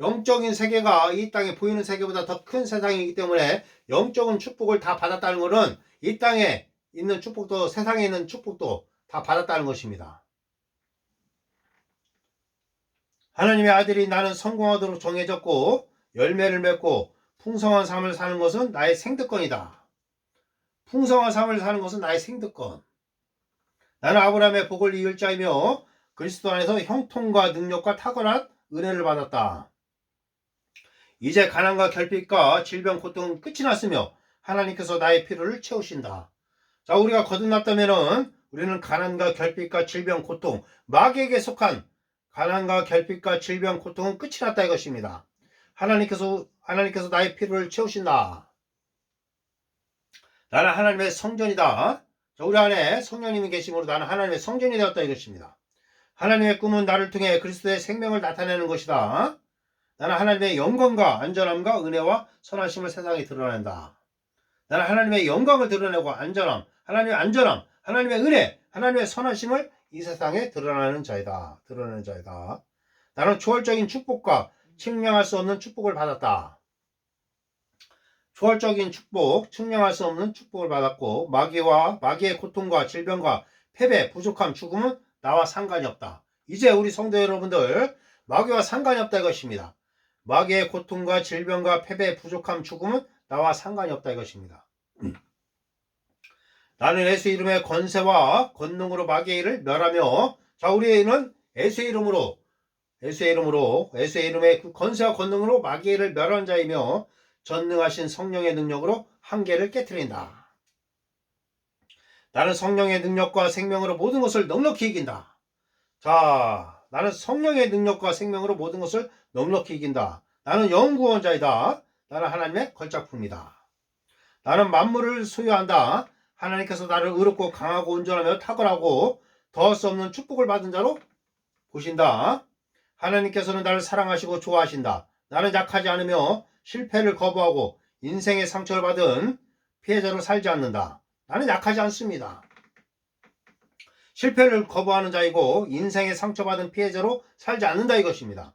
영적인 세계가 이 땅에 보이는 세계보다 더 큰 세상이기 때문에 영적인 축복을 다 받았다는 것은 이 땅에 있는 축복도 세상에 있는 축복도 다 받았다는 것입니다. 하나님의 아들이 나는 성공하도록 정해졌고 열매를 맺고 풍성한 삶을 사는 것은 나의 생득권이다. 풍성한 삶을 사는 것은 나의 생득권. 나는 아브라함의 복을 이을 자이며 그리스도 안에서 형통과 능력과 탁월한 은혜를 받았다. 이제 가난과 결핍과 질병 고통은 끝이 났으며 하나님께서 나의 필요를 채우신다. 자, 우리가 거듭났다면은 우리는 가난과 결핍과 질병 고통, 마귀에게 속한 가난과 결핍과 질병 고통은 끝이 났다 이것입니다. 하나님께서 나의 필요를 채우신다. 나는 하나님의 성전이다. 자, 우리 안에 성령님이 계심으로 나는 하나님의 성전이 되었다 이것입니다. 하나님의 꿈은 나를 통해 그리스도의 생명을 나타내는 것이다. 나는 하나님의 영광과 안전함과 은혜와 선하심을 세상에 드러낸다. 나는 하나님의 영광을 드러내고 하나님의 안전함, 하나님의 은혜, 하나님의 선하심을 이 세상에 드러내는 자이다. 나는 초월적인 축복과 측량할 수 없는 축복을 받았다. 초월적인 축복, 측량할 수 없는 축복을 받았고 마귀의 고통과 질병과 패배, 부족함, 죽음은 나와 상관이 없다. 이제 우리 성도 여러분들 마귀와 상관이 없다 이것입니다. 마귀의 고통과 질병과 패배, 부족함, 죽음은 나와 상관이 없다 이것입니다. 나는 예수 이름의 권세와 권능으로 마귀의 일을 멸하며 자 우리는 예수의 이름의 그 권세와 권능으로 마귀의 일을 멸한 자이며 전능하신 성령의 능력으로 한계를 깨트린다. 나는 성령의 능력과 생명으로 모든 것을 넉넉히 이긴다. 자, 나는 성령의 능력과 생명으로 모든 것을 넉넉히 이긴다. 나는 영구원자이다. 나는 하나님의 걸작품이다. 나는 만물을 소유한다. 하나님께서 나를 의롭고 강하고 온전하며 탁월하고 더할 수 없는 축복을 받은 자로 보신다. 하나님께서는 나를 사랑하시고 좋아하신다. 나는 약하지 않으며 실패를 거부하고 인생의 상처를 받은 피해자로 살지 않는다. 나는 약하지 않습니다. 실패를 거부하는 자이고 인생의 상처받은 피해자로 살지 않는다 이것입니다.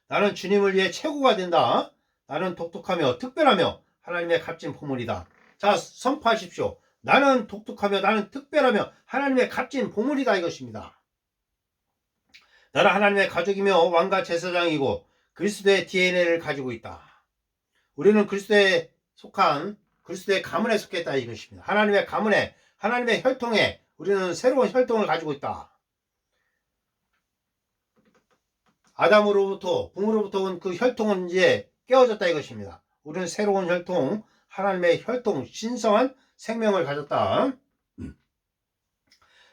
나는 주님을 위해 최고가 된다. 나는 독특하며 특별하며 하나님의 값진 보물이다. 자, 선포하십시오. 나는 독특하며 나는 특별하며 하나님의 값진 보물이다 이것입니다. 나는 하나님의 가족이며 왕과 제사장이고 그리스도의 DNA를 가지고 있다. 우리는 그리스도의 가문에 속했다 이것입니다. 하나님의 가문에, 하나님의 혈통에 우리는 새로운 혈통을 가지고 있다. 아담으로부터 붕으로부터 온 그 혈통은 이제 깨어졌다 이것입니다. 우리는 새로운 혈통, 하나님의 혈통, 신성한 생명을 가졌다.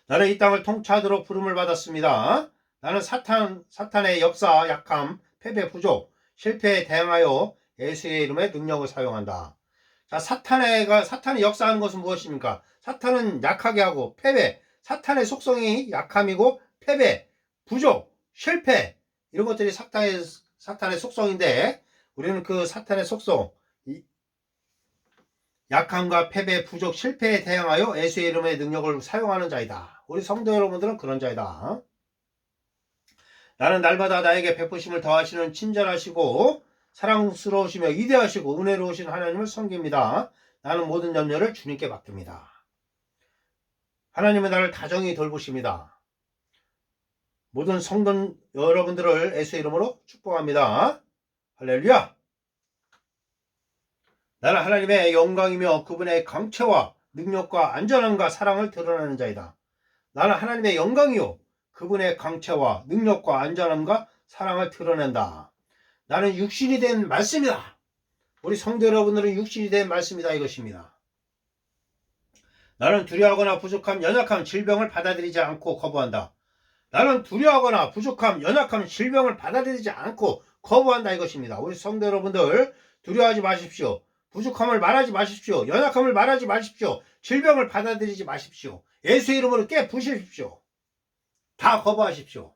나는 이 땅을 통치하도록 부름을 받았습니다. 나는 사탄의 역사, 약함, 패배, 부족, 실패에 대항하여 예수의 이름의 능력을 사용한다. 자, 사탄이 역사하는 것은 무엇입니까? 사탄은 약하게 하고 패배, 사탄의 속성이 약함이고 패배, 부족, 실패 이런 것들이 사탄의 속성인데 우리는 그 사탄의 속성 약함과 패배, 부족, 실패에 대항하여 예수의 이름의 능력을 사용하는 자이다. 우리 성도 여러분들은 그런 자이다. 나는 날마다 나에게 베푸심을 더하시는 친절하시고 사랑스러우시며 위대하시고 은혜로우신 하나님을 섬깁니다. 나는 모든 염려를 주님께 맡깁니다. 하나님은 나를 다정히 돌보십니다. 모든 성도 여러분들을 예수의 이름으로 축복합니다. 할렐루야! 나는 하나님의 영광이며 그분의 강체와 능력과 안전함과 사랑을 드러내는 자이다. 나는 하나님의 영광이요 그분의 강체와 능력과 안전함과 사랑을 드러낸다. 나는 육신이 된 말씀이다. 우리 성도 여러분들은 육신이 된 말씀이다 이것입니다. 나는 두려워하거나 부족함, 연약함, 질병을 받아들이지 않고 거부한다. 나는 두려워하거나 부족함, 연약함, 질병을 받아들이지 않고 거부한다 이것입니다. 우리 성도 여러분들 두려워하지 마십시오. 부족함을 말하지 마십시오. 연약함을 말하지 마십시오. 질병을 받아들이지 마십시오. 예수 이름으로 깨부십시오. 다 거부하십시오.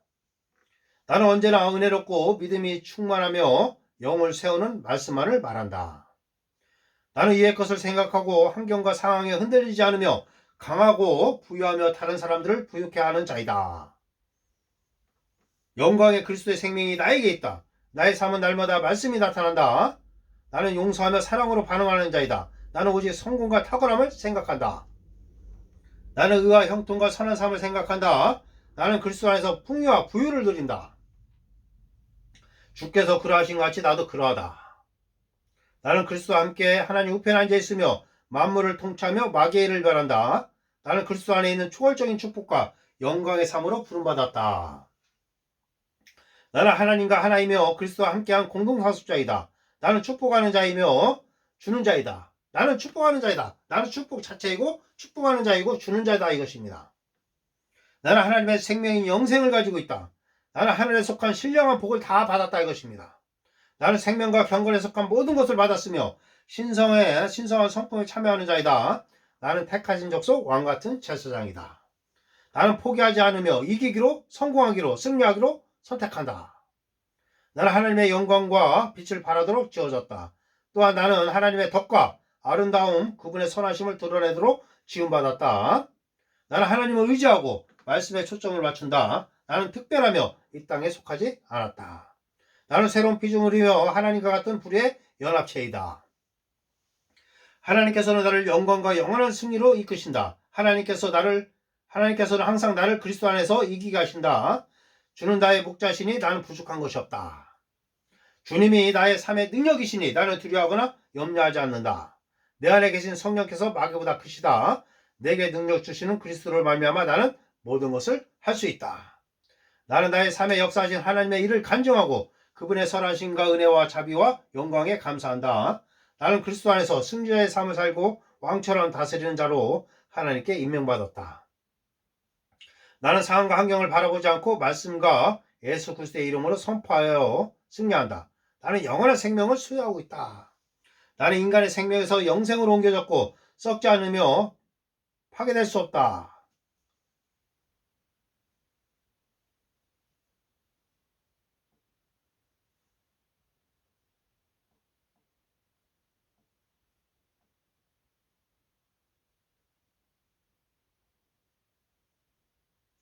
나는 언제나 은혜롭고 믿음이 충만하며 영을 세우는 말씀만을 말한다. 나는 이의 것을 생각하고 환경과 상황에 흔들리지 않으며 강하고 부유하며 다른 사람들을 부유케 하는 자이다. 영광의 그리스도의 생명이 나에게 있다. 나의 삶은 날마다 말씀이 나타난다. 나는 용서하며 사랑으로 반응하는 자이다. 나는 오직 성공과 탁월함을 생각한다. 나는 의와 형통과 선한 삶을 생각한다. 나는 그리스도 안에서 풍요와 부유를 누린다. 주께서 그러하신 것 같이 나도 그러하다. 나는 그리스도와 함께 하나님 우편에 앉아 있으며 만물을 통치하며 마귀의 일을 멸한다. 나는 그리스도 안에 있는 초월적인 축복과 영광의 삶으로 부름받았다. 나는 하나님과 하나이며 그리스도와 함께한 공동사수자이다. 나는 축복하는 자이며 주는 자이다. 나는 축복하는 자이다. 나는 축복 자체이고 축복하는 자이고 주는 자이다 이것입니다. 나는 하나님의 생명인 영생을 가지고 있다. 나는 하늘에 속한 신령한 복을 다 받았다 이것입니다. 나는 생명과 경건에 속한 모든 것을 받았으며 신성한 성품에 참여하는 자이다. 나는 택하신 족속 왕같은 제사장이다. 나는 포기하지 않으며 이기기로 성공하기로 승리하기로 선택한다. 나는 하나님의 영광과 빛을 발하도록 지어졌다. 또한 나는 하나님의 덕과 아름다움 그분의 선하심을 드러내도록 지음받았다. 나는 하나님을 의지하고 말씀에 초점을 맞춘다. 나는 특별하며 이 땅에 속하지 않았다. 나는 새로운 피조물을 이며 하나님과 같은 불의 연합체이다. 하나님께서는 나를 영광과 영원한 승리로 이끄신다. 하나님께서는 항상 나를 그리스도 안에서 이기게 하신다. 주는 나의 목자시니 나는 부족한 것이 없다. 주님이 나의 삶의 능력이시니 나는 두려워하거나 염려하지 않는다. 내 안에 계신 성령께서 마귀보다 크시다. 내게 능력 주시는 그리스도를 말미암아 나는 모든 것을 할 수 있다. 나는 나의 삶에 역사하신 하나님의 일을 간증하고 그분의 선하심과 은혜와 자비와 영광에 감사한다. 나는 그리스도 안에서 승리자의 삶을 살고 왕처럼 다스리는 자로 하나님께 임명받았다. 나는 상황과 환경을 바라보지 않고 말씀과 예수 그리스도의 이름으로 선포하여 승리한다. 나는 영원한 생명을 소유하고 있다. 나는 인간의 생명에서 영생으로 옮겨졌고 썩지 않으며 파괴될 수 없다.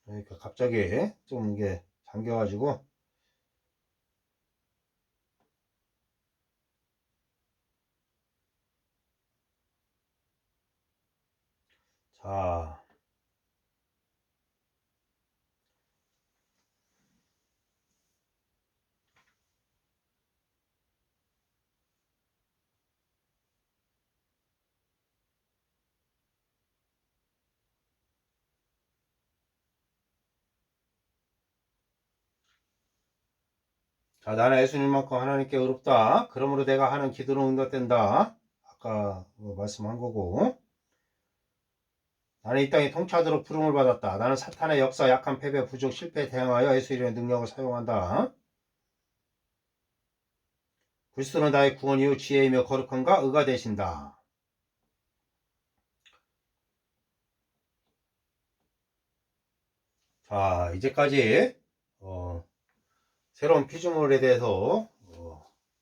그러니까 갑자기 좀 이게 잠겨가지고 자 나는 예수님만큼 하나님께 의롭다. 그러므로 내가 하는 기도는 응답된다. 아까 말씀한 거고. 나는 이 땅에 통치하도록 부름을 받았다. 나는 사탄의 역사, 약한 패배, 부족, 실패에 대항하여 예수 이름의 능력을 사용한다. 그리스도는 나의 구원이요 지혜이며 거룩함과 의가 되신다. 자, 이제까지 새로운 피조물에 대해서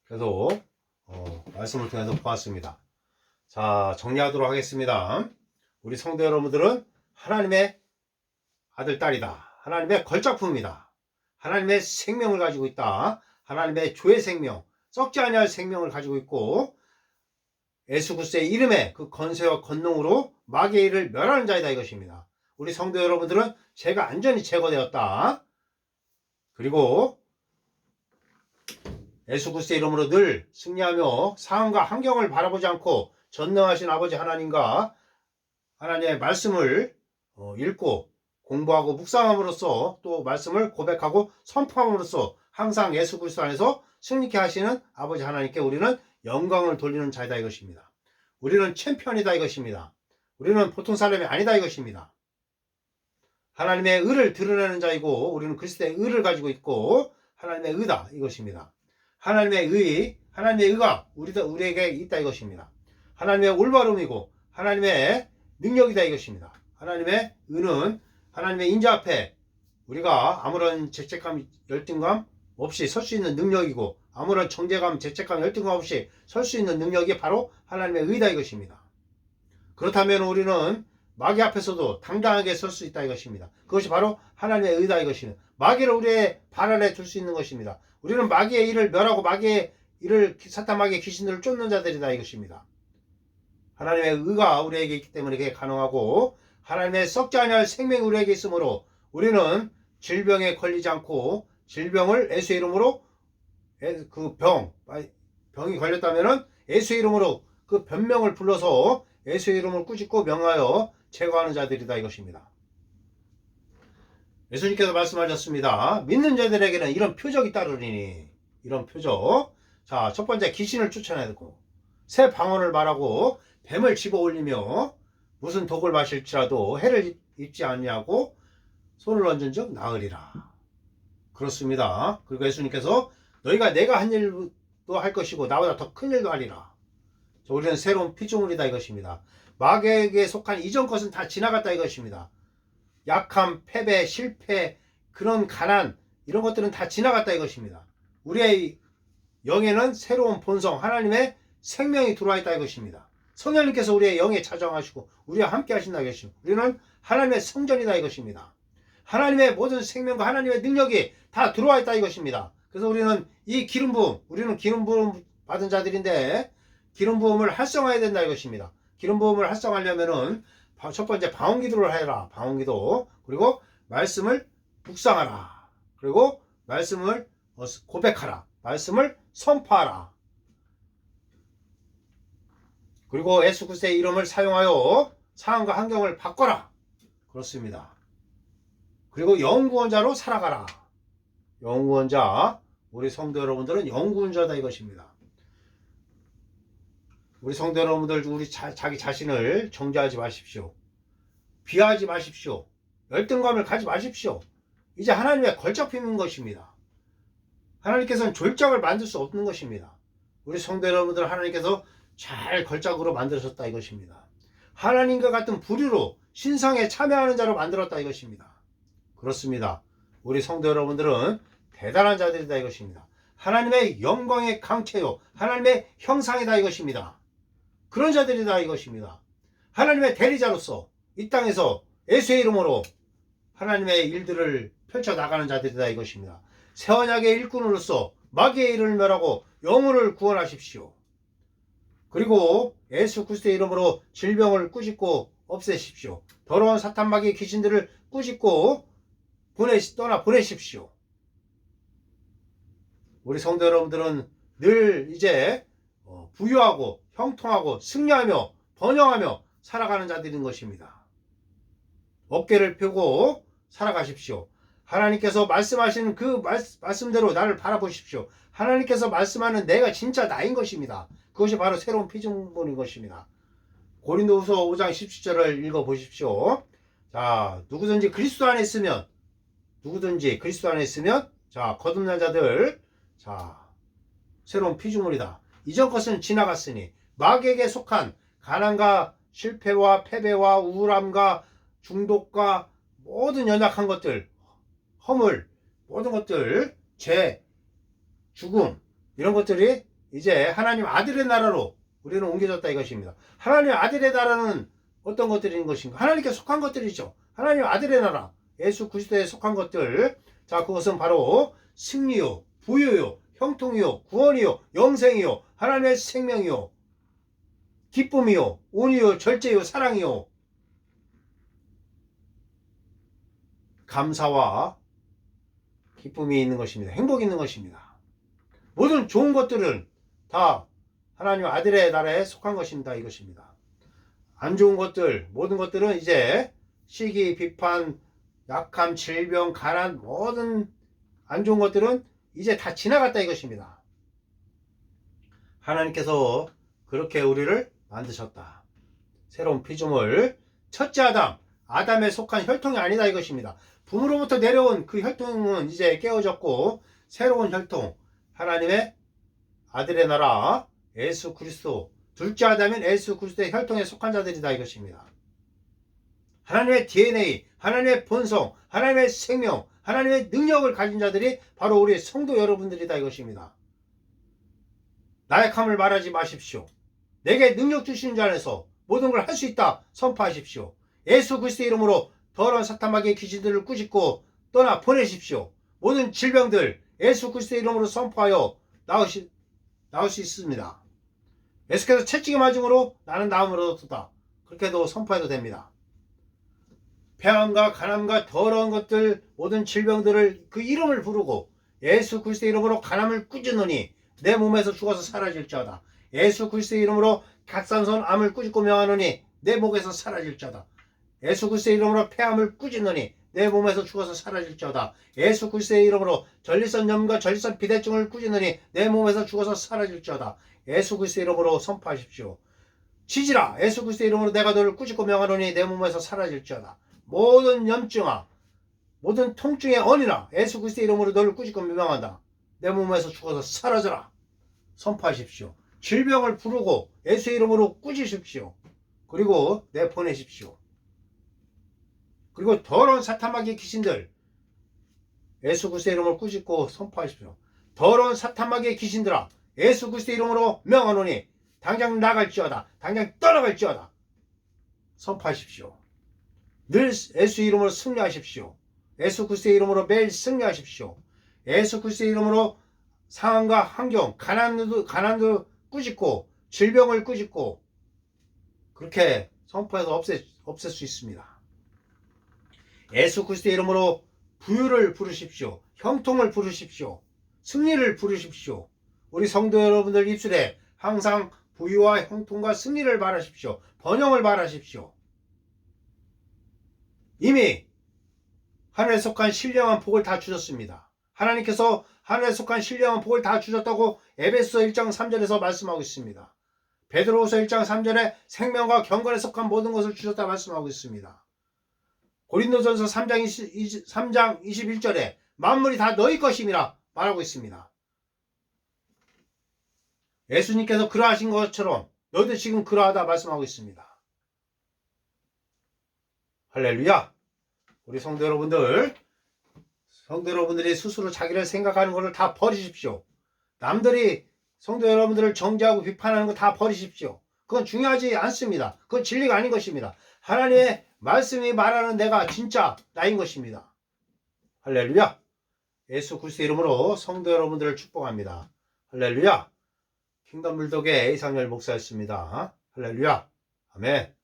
계속 말씀을 통해서 보았습니다. 자, 정리하도록 하겠습니다. 우리 성도 여러분들은 하나님의 아들, 딸이다. 하나님의 걸작품이다. 하나님의 생명을 가지고 있다. 하나님의 조의 생명, 썩지 아니할 생명을 가지고 있고 예수 그리스도의 이름에 그 권세와 권능으로 마귀의 일을 멸하는 자이다 이것입니다. 우리 성도 여러분들은 죄가 완전히 제거되었다. 그리고 예수 그리스도의 이름으로 늘 승리하며 상황과 환경을 바라보지 않고 전능하신 아버지 하나님과 하나님의 말씀을 읽고 공부하고 묵상함으로써 또 말씀을 고백하고 선포함으로써 항상 예수 그리스도 안에서 승리케 하시는 아버지 하나님께 우리는 영광을 돌리는 자이다 이것입니다. 우리는 챔피언이다 이것입니다. 우리는 보통 사람이 아니다 이것입니다. 하나님의 의를 드러내는 자이고 우리는 그리스도의 의를 가지고 있고 하나님의 의다 이것입니다. 하나님의 의가 우리에게 있다 이것입니다. 하나님의 올바름이고 하나님의 능력이다 이것입니다. 하나님의 의는 하나님의 인자 앞에 우리가 아무런 죄책감, 열등감 없이 설 수 있는 능력이고 아무런 정죄감, 죄책감, 열등감 없이 설 수 있는 능력이 바로 하나님의 의다 이것입니다. 그렇다면 우리는 마귀 앞에서도 당당하게 설 수 있다 이것입니다. 그것이 바로 하나님의 의다 이것입니다. 마귀를 우리의 발 아래 둘 수 있는 것입니다. 우리는 마귀의 일을 멸하고 마귀의 일을 사탄 마귀의 귀신들을 쫓는 자들이다 이것입니다. 하나님의 의가 우리에게 있기 때문에 그게 가능하고 하나님의 썩지 아니할 생명이 우리에게 있으므로 우리는 질병에 걸리지 않고 질병을 예수의 이름으로 병이 걸렸다면은 예수의 이름으로 그 변명을 불러서 예수의 이름을 꾸짖고 명하여 제거하는 자들이다 이것입니다. 예수님께서 말씀하셨습니다. 믿는 자들에게는 이런 표적이 따르리니 이런 표적. 자, 첫 번째 귀신을 쫓아내고 새 방언을 말하고 뱀을 집어 올리며 무슨 독을 마실지라도 해를 입지 않냐고 손을 얹은 즉 나으리라. 그렇습니다. 그리고 예수님께서 너희가 내가 한 일도 할 것이고 나보다 더 큰 일도 하리라. 우리는 새로운 피조물이다 이것입니다. 마귀에게 속한 이전 것은 다 지나갔다 이것입니다. 약함, 패배, 실패, 그런 가난 이런 것들은 다 지나갔다 이것입니다. 우리의 영에는 새로운 본성 하나님의 생명이 들어와 있다 이것입니다. 성령님께서 우리의 영에 차정하시고 우리와 함께 하신다 이것입니다. 우리는 하나님의 성전이다 이것입니다. 하나님의 모든 생명과 하나님의 능력이 다 들어와 있다 이것입니다. 그래서 우리는 이 기름 부음, 우리는 기름 부음 받은 자들인데 기름 부음을 활성화해야 된다 이것입니다. 기름 부음을 활성화하려면은 첫 번째 방언 기도를 해라. 방언 기도. 그리고 말씀을 묵상하라. 그리고 말씀을 고백하라. 말씀을 선포하라. 그리고 예수 그리스도의 이름을 사용하여 상황과 환경을 바꿔라. 그렇습니다. 그리고 영구원자로 살아가라. 영구원자. 우리 성도 여러분들은 영구원자다 이것입니다. 우리 성도 여러분들 자기 자신을 정죄하지 마십시오. 비하하지 마십시오. 열등감을 가지 마십시오. 이제 하나님의 걸작품인 것입니다. 하나님께서는 졸작을 만들 수 없는 것입니다. 우리 성도 여러분들 하나님께서 잘 걸작으로 만드셨다 이것입니다. 하나님과 같은 부류로 신성에 참여하는 자로 만들었다 이것입니다. 그렇습니다. 우리 성도 여러분들은 대단한 자들이다 이것입니다. 하나님의 영광의 강체요 하나님의 형상이다 이것입니다. 그런 자들이다 이것입니다. 하나님의 대리자로서 이 땅에서 예수의 이름으로 하나님의 일들을 펼쳐나가는 자들이다 이것입니다. 새 언약의 일꾼으로서 마귀의 일을 멸하고 영혼을 구원하십시오. 그리고 예수 그리스도의 이름으로 질병을 꾸짖고 없애십시오. 더러운 사탄 마귀의 귀신들을 꾸짖고 떠나 보내십시오. 우리 성도 여러분들은 늘 이제 부유하고 형통하고 승리하며 번영하며 살아가는 자들인 것입니다. 어깨를 펴고 살아가십시오. 하나님께서 말씀하시는 그 말씀대로 나를 바라보십시오. 하나님께서 말씀하는 내가 진짜 나인 것입니다. 그것이 바로 새로운 피조물인 것입니다. 고린도후서 5장 17절을 읽어보십시오. 자, 누구든지 그리스도 안에 있으면 자, 거듭난 자들, 자, 새로운 피조물이다. 이전 것은 지나갔으니 마귀에게 속한 가난과 실패와 패배와 우울함과 중독과 모든 연약한 것들, 허물, 모든 것들, 죄, 죽음 이런 것들이 이제 하나님 아들의 나라로 우리는 옮겨졌다 이것입니다. 하나님 아들의 나라는 어떤 것들인 것인가? 하나님께 속한 것들이죠. 하나님 아들의 나라, 예수 그리스도에 속한 것들. 자, 그것은 바로 승리요, 부유요, 형통이요, 구원이요, 영생이요, 하나님의 생명이요, 기쁨이요, 온유요, 절제요, 사랑이요, 감사와 기쁨이 있는 것입니다. 행복이 있는 것입니다. 모든 좋은 것들은 다 하나님 아들의 나라에 속한 것입니다. 이것입니다. 안 좋은 것들, 모든 것들은 이제 시기, 비판, 약함, 질병, 가난, 모든 안 좋은 것들은 이제 다 지나갔다 이것입니다. 하나님께서 그렇게 우리를 만드셨다. 새로운 피조물, 첫째 아담에 속한 혈통이 아니다 이것입니다. 부모로부터 내려온 그 혈통은 이제 깨어졌고 새로운 혈통, 하나님의 아들의 나라 예수 그리스도, 둘째 아담인 예수 그리스도의 혈통에 속한 자들이다 이것입니다. 하나님의 DNA, 하나님의 본성, 하나님의 생명, 하나님의 능력을 가진 자들이 바로 우리 성도 여러분들이다 이것입니다. 나약함을 말하지 마십시오. 내게 능력 주시는 자 안에서 모든 걸 할 수 있다 선포하십시오. 예수 그리스도의 이름으로 더러운 사탄마귀의 귀신들을 꾸짖고 떠나 보내십시오. 모든 질병들 예수 그리스도의 이름으로 선포하여 나올 수 있습니다. 예수께서 채찍에 맞음으로 나는 나음을 얻었다. 그렇게도 선포해도 됩니다. 폐암과 간암과 더러운 것들 모든 질병들을 그 이름을 부르고 예수 그리스도의 이름으로 간암을 꾸짖노니 내 몸에서 죽어서 사라질지어다. 예수 그리스도의 이름으로 각산선 암을 꾸짖고 명하노니 내 목에서 사라질지어다. 예수 그리스도의 이름으로 폐암을 꾸짖노니 내 몸에서 죽어서 사라질지어다. 예수 그리스도의 이름으로 전립선염과 전립선 비대증을 꾸짖노니 내 몸에서 죽어서 사라질지어다. 예수 그리스도의 이름으로 선포하십시오. 치지라 예수 그리스도의 이름으로 내가 너를 꾸짖고 명하노니 내 몸에서 사라질지어다. 모든 염증아 모든 통증의 언이나 예수 그리스도의 이름으로 너를 꾸짖고 명한다. 내 몸에서 죽어서 사라져라. 선포하십시오. 질병을 부르고 예수의 이름으로 꾸짖으십시오. 그리고 내보내십시오. 그리고 더러운 사탄마귀의 귀신들 예수 그리스도의 이름으로 꾸짖고 선포하십시오. 더러운 사탄마귀의 귀신들아 예수 그리스도의 이름으로 명하노니 당장 나갈지어다. 당장 떠나갈지어다. 선포하십시오. 늘 예수 이름으로 승리하십시오. 예수 그리스도의 이름으로 매일 승리하십시오. 예수 그리스도의 이름으로 상황과 환경, 가난도 꾸짖고 질병을 꾸짖고 그렇게 선포해서 없앨 수 있습니다. 예수 그리스도의 이름으로 부유를 부르십시오. 형통을 부르십시오. 승리를 부르십시오. 우리 성도 여러분들 입술에 항상 부유와 형통과 승리를 말하십시오. 번영을 말하십시오. 이미 하늘에 속한 신령한 복을 다 주셨습니다. 하나님께서 하늘에 속한 신령한 복을 다 주셨다고 에베소 1장 3절에서 말씀하고 있습니다. 베드로후서 1장 3절에 생명과 경건에 속한 모든 것을 주셨다 말씀하고 있습니다. 고린도전서 3장 21절에 만물이 다 너희 것임이라 말하고 있습니다. 예수님께서 그러하신 것처럼 너희도 지금 그러하다 말씀하고 있습니다. 할렐루야. 우리 성도 여러분들이 스스로 자기를 생각하는 것을 다 버리십시오. 남들이 성도 여러분들을 정죄하고 비판하는 거 다 버리십시오. 그건 중요하지 않습니다. 그건 진리가 아닌 것입니다. 하나님의 말씀이 말하는 내가 진짜 나인 것입니다. 할렐루야. 예수 그리스도의 이름으로 성도 여러분들을 축복합니다. 할렐루야. 킹덤 물독의 이상열 목사였습니다. 할렐루야. 아멘.